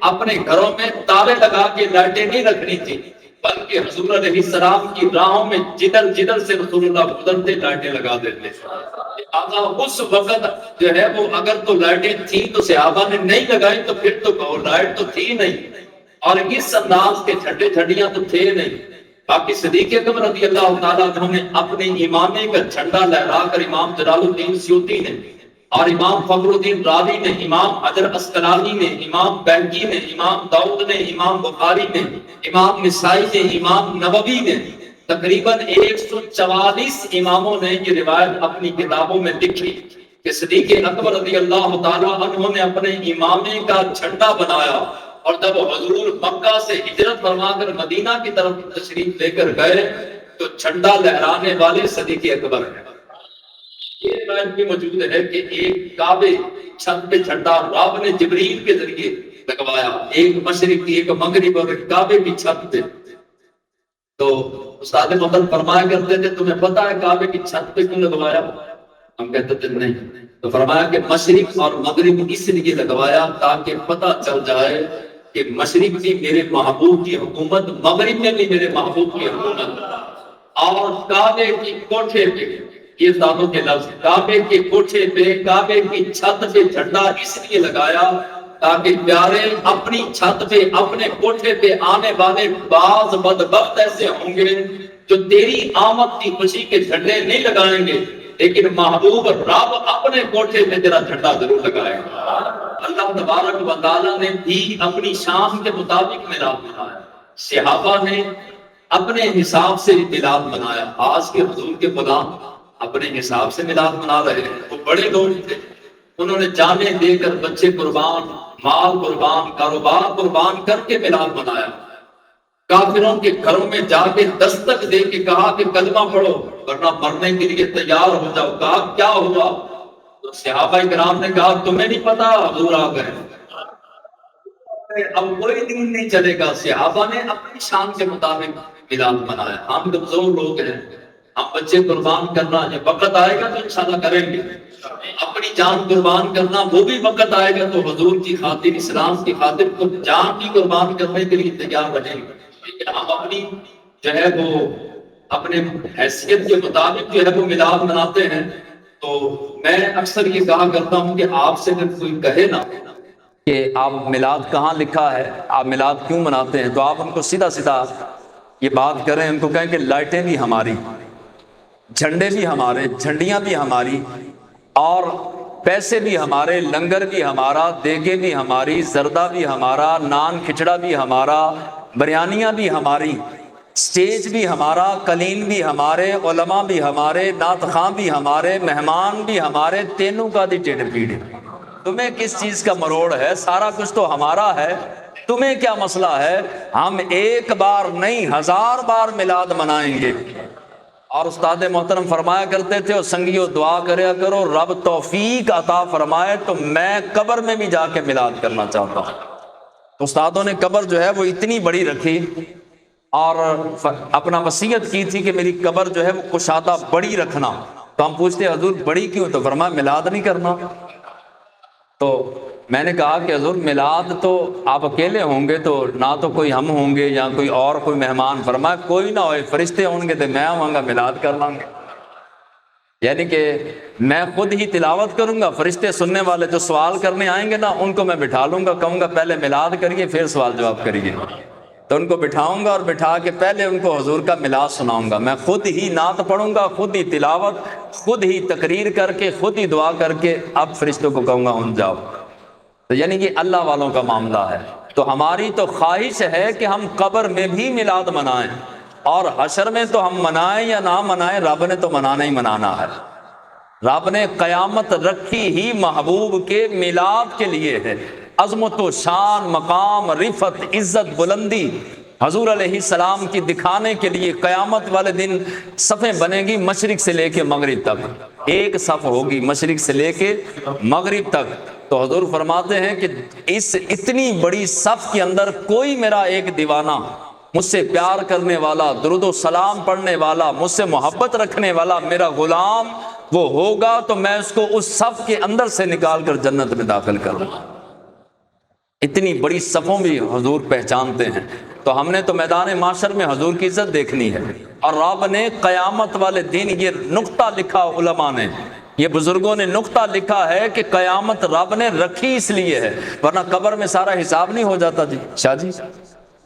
Speaker 3: اپنے گھروں میں تالے لگا کے لائٹیں نہیں رکھنی تھی، بلکہ حضور علیہ السلام کی راہوں میں جدھر جدھر سے رسول اللہ گزرتے لائٹیں لگا دیتے۔ لہٰذا اس وقت جو ہے وہ اگر تو لائٹیں تھیں تو صحابہ نے نہیں لگائی، تو پھر تو کہو لائٹ تو تھی نہیں، اور اس انداز کے جھنڈے جھنڈیاں تو تھے نہیں۔ باقی صدیق اکبر رضی اللہ تعالیٰ عنہ نے اپنے امامے کا جھنڈا لہرا کر امام جلال الدین سیوطی نے اور امام فخر الدین راوی نے، امام حجر اسقلانی نے، امام بہقی نے، امام داؤد نے، امام بخاری نے، امام نسائی نے، امام نووی نے، تقریباً 144 اماموں نے یہ روایت اپنی کتابوں میں لکھی کہ صدیق اکبر رضی اللہ تعالیٰ عنہ نے اپنے امامے کا جھنڈا بنایا، اور جب حضور مکہ سے ہجرت فرما کر مدینہ کی طرف تشریف لے کر گئے تو جھنڈا لہرانے والے صدیق اکبر ہیں۔ یہ روایت بھی موجود ہے کہ ایک کعبے چھت پہ جھنڈا رب نے جبریل کے ذریعے لگوایا، ایک مشرق کی، ایک مغرب اور ایک کعبے کی چھت پہ۔ تو استاد محترم فرمایا کرتے تھے تمہیں پتا ہے کعبے کی چھت پہ کیوں لگوایا؟ ہم کہتے تھے نہیں۔ تو فرمایا کہ مشرق اور مغرب اس لیے لگوایا تاکہ پتہ چل جائے کہ مشرق بھی میرے محبوب کی حکومت، مغرب میں بھی میرے محبوب کی حکومت۔ اور کعبے کی کوٹھے پہ، یہ ساتھوں کے لفظ، کعبے کے کوٹھے پہ، کعبے کی چھت پہ جھنڈا اس لیے لگایا تاکہ پیارے اپنی چھت پہ، اپنے کوٹھے پہ آنے والے بعض بدبخت ایسے ہوں گے جو تیری آمد کی خوشی کے جھنڈے نہیں لگائیں گے، لیکن محبوب رب اپنے کوٹھے پہ تیرا جھنڈا ضرور لگائے گا۔ اللہ تبارک و تعالیٰ نے بھی اپنی شان کے مطابق میلاد بنایا، صحابہ نے اپنے حساب سے میلاد بنایا۔ آج کے حضور کے غلام اپنے حساب سے میلاد بنا رہے ہیں، وہ بڑے لوگ تھے، انہوں نے جانیں دے کر، بچے قربان، مال قربان، کاروبار قربان کر کے میلاد بنایا۔ کافروں کے گھروں میں جا کے دستک دے کے کہا کہ کلمہ پڑھو ورنہ مرنے کے لیے تیار ہو جاؤ۔ کہا کیا ہوا؟ تو صحابہ کرام نے کہا تمہیں نہیں پتا حضور آ گئے، اب کوئی دن نہیں چلے گا۔ صحابہ نے اپنی شان کے مطابق میلاد بنایا۔ ہم کمزور لوگ ہیں، ہم بچے قربان کرنا یہ وقت آئے گا تو انشاءاللہ کریں گے، اپنی جان قربان کرنا وہ بھی وقت آئے گا تو حضور کی خاطر، اسلام کی خاطر تو جان کی قربان کرنے کے لیے تیار رہیں گے۔ لیکن ہم اپنی جو ہے وہ اپنے حیثیت کے مطابق جو ہے وہ میلاد مناتے ہیں۔ تو میں اکثر یہ کہا کرتا ہوں کہ آپ سے اگر کوئی کہے نا کہ آپ میلاد کہاں لکھا ہے، آپ میلاد کیوں مناتے ہیں، تو آپ ان کو سیدھا سیدھا یہ بات کریں، ان کو کہیں کہ لائٹیں بھی ہماری، جھنڈے بھی ہمارے، جھنڈیاں بھی ہماری، اور پیسے بھی ہمارے، لنگر بھی ہمارا، دیگیں بھی ہماری، زردہ بھی ہمارا، نان کھچڑا بھی ہمارا، بریانیاں بھی ہماری، سٹیج بھی ہمارا، قلین بھی ہمارے، علماء بھی ہمارے، نعت خواں بھی ہمارے، مہمان بھی ہمارے، تینوں کا دی ٹیڑھ پیڑھ۔ تمہیں کس چیز کا مروڑ ہے؟ سارا کچھ تو ہمارا ہے، تمہیں کیا مسئلہ ہے؟ ہم ایک بار نہیں 1000 بار میلاد منائیں گے۔ اور استاد محترم فرمایا کرتے تھے، اور سنگیو دعا کریا کرو رب توفیق عطا فرمائے تو میں قبر میں بھی جا کے میلاد کرنا چاہتا ہوں۔ تو استادوں نے قبر جو ہے وہ اتنی بڑی رکھی اور اپنا وصیت کی تھی کہ میری قبر جو ہے وہ کشادہ بڑی رکھنا۔ تو ہم پوچھتے حضور بڑی کیوں؟ تو فرمایا میلاد نہیں کرنا۔ تو میں نے کہا کہ حضور میلاد تو آپ اکیلے ہوں گے تو نہ تو کوئی ہم ہوں گے یا کوئی اور کوئی مہمان۔ فرمایا کوئی نہ ہوئے، فرشتے ہوں گے تو میں آؤں گا میلاد کر لوں گے، یعنی کہ میں خود ہی تلاوت کروں گا، فرشتے سننے والے جو سوال کرنے آئیں گے نا ان کو میں بٹھا لوں گا، کہوں گا پہلے میلاد کریے پھر سوال جواب کریے۔ تو ان کو بٹھاؤں گا اور بٹھا کے پہلے ان کو حضور کا میلاد سناؤں گا، میں خود ہی نعت پڑھوں گا، خود ہی تلاوت، خود ہی تقریر کر کے، خود ہی دعا کر کے اب فرشتوں کو کہوں گا ان جاؤ۔ تو یعنی کہ اللہ والوں کا معاملہ ہے۔ تو ہماری تو خواہش ہے کہ ہم قبر میں بھی میلاد منائیں، اور حشر میں تو ہم منائیں یا نہ منائیں رب نے تو منانا ہی منانا ہے۔ رب نے قیامت رکھی ہی محبوب کے میلاد کے لیے ہے۔ عظمت و شان، مقام، رفعت، عزت، بلندی حضور علیہ السلام کی دکھانے کے لیے قیامت والے دن صفیں بنے گی مشرق سے لے کے مغرب تک، ایک صف ہوگی مشرق سے لے کے مغرب تک۔ تو حضور فرماتے ہیں کہ اس اتنی بڑی صف کے اندر کوئی میرا ایک دیوانہ، مجھ سے پیار کرنے والا، درود و سلام پڑھنے والا، مجھ سے محبت رکھنے والا میرا غلام وہ ہوگا تو میں اس کو اس صف کے اندر سے نکال کر جنت میں داخل کروں گا۔
Speaker 1: اتنی بڑی صفوں بھی حضور پہچانتے ہیں، تو ہم نے تو میدان معاشر میں حضور کی عزت دیکھنی ہے۔ اور رب نے قیامت والے دن یہ نقطہ لکھا، علماء نے، یہ بزرگوں نے نقطہ لکھا ہے کہ قیامت رب نے رکھی اس لیے ہے، ورنہ قبر میں سارا حساب نہیں ہو جاتا جی شاہ جی۔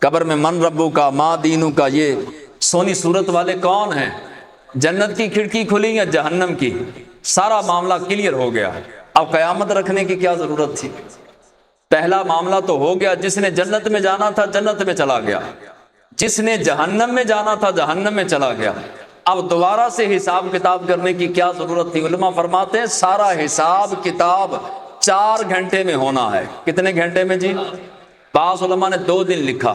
Speaker 1: قبر میں من ربو کا، ما دینو کا، یہ سونی صورت والے کون ہیں، جنت کی کھڑکی کھلی یا جہنم کی، سارا معاملہ کلیئر ہو گیا۔ اب قیامت رکھنے کی کیا ضرورت تھی؟ پہلا معاملہ تو ہو گیا، جس نے جنت میں جانا تھا جنت میں چلا گیا، جس نے جہنم میں جانا تھا جہنم میں چلا گیا۔ اب دوبارہ سے حساب کتاب کرنے کی کیا ضرورت تھی؟ علماء فرماتے ہیں سارا حساب کتاب 4 گھنٹے میں ہونا ہے۔ کتنے گھنٹے میں جی؟ بعض علماء نے 2 دن لکھا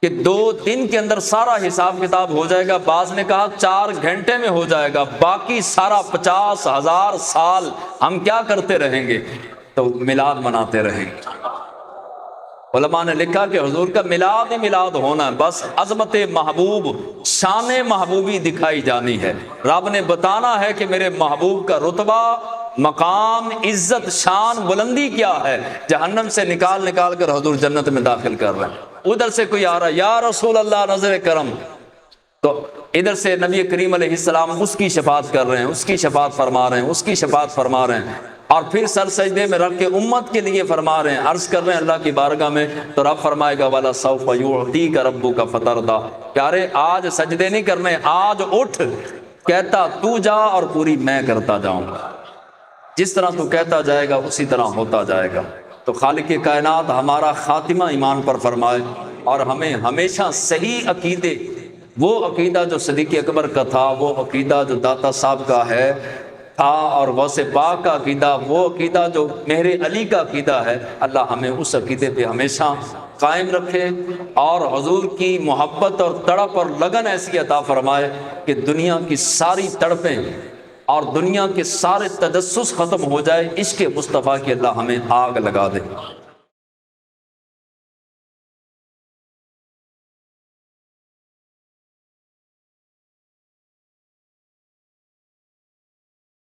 Speaker 1: کہ 2 دن کے اندر سارا حساب کتاب ہو جائے گا، بعض نے کہا 4 گھنٹے میں ہو جائے گا، باقی سارا 50,000 سال ہم کیا کرتے رہیں گے؟ تو میلاد مناتے رہیں گے۔ علماء نے لکھا کہ حضور کا میلاد ہی میلاد ہونا ہے، بس عظمت محبوب، شان محبوبی دکھائی جانی ہے۔ رب نے بتانا ہے کہ میرے محبوب کا رتبہ، مقام، عزت، شان، بلندی کیا ہے۔ جہنم سے نکال نکال کر حضور جنت میں داخل کر رہے ہیں۔ ادھر سے کوئی آ رہا ہے، یا رسول اللہ نظر کرم، تو ادھر سے نبی کریم علیہ السلام اس کی شفاعت کر رہے ہیں، اس کی شفاعت فرما رہے ہیں، اس کی شفاعت فرما رہے ہیں، اور پھر سر سجدے میں رکھ کے امت کے لیے فرما رہے ہیں، عرض کر رہے ہیں اللہ کی بارگاہ میں، تو رب فرمائے گا والا سوف یعطیک ربک فترضی، پیارے آج سجدے نہیں کرنے، آج اٹھ، کہتا تو جا اور پوری میں کرتا جاؤں گا، جس طرح تو کہتا جائے گا اسی طرح ہوتا جائے گا۔ تو خالق کائنات ہمارا خاتمہ ایمان پر فرمائے، اور ہمیں ہمیشہ صحیح عقیدے، وہ عقیدہ جو صدیق اکبر کا تھا، وہ عقیدہ جو داتا صاحب کا ہے تھا، اور غوث پاک کا عقیدہ، وہ عقیدہ جو مہر علی کا عقیدہ ہے، اللہ ہمیں اس عقیدے پہ ہمیشہ قائم رکھے، اور حضور کی محبت اور تڑپ اور لگن ایسی عطا فرمائے کہ دنیا کی ساری تڑپیں اور دنیا کے سارے تجسس ختم ہو جائے، عشق مصطفیٰ کی اللہ ہمیں آگ لگا دے۔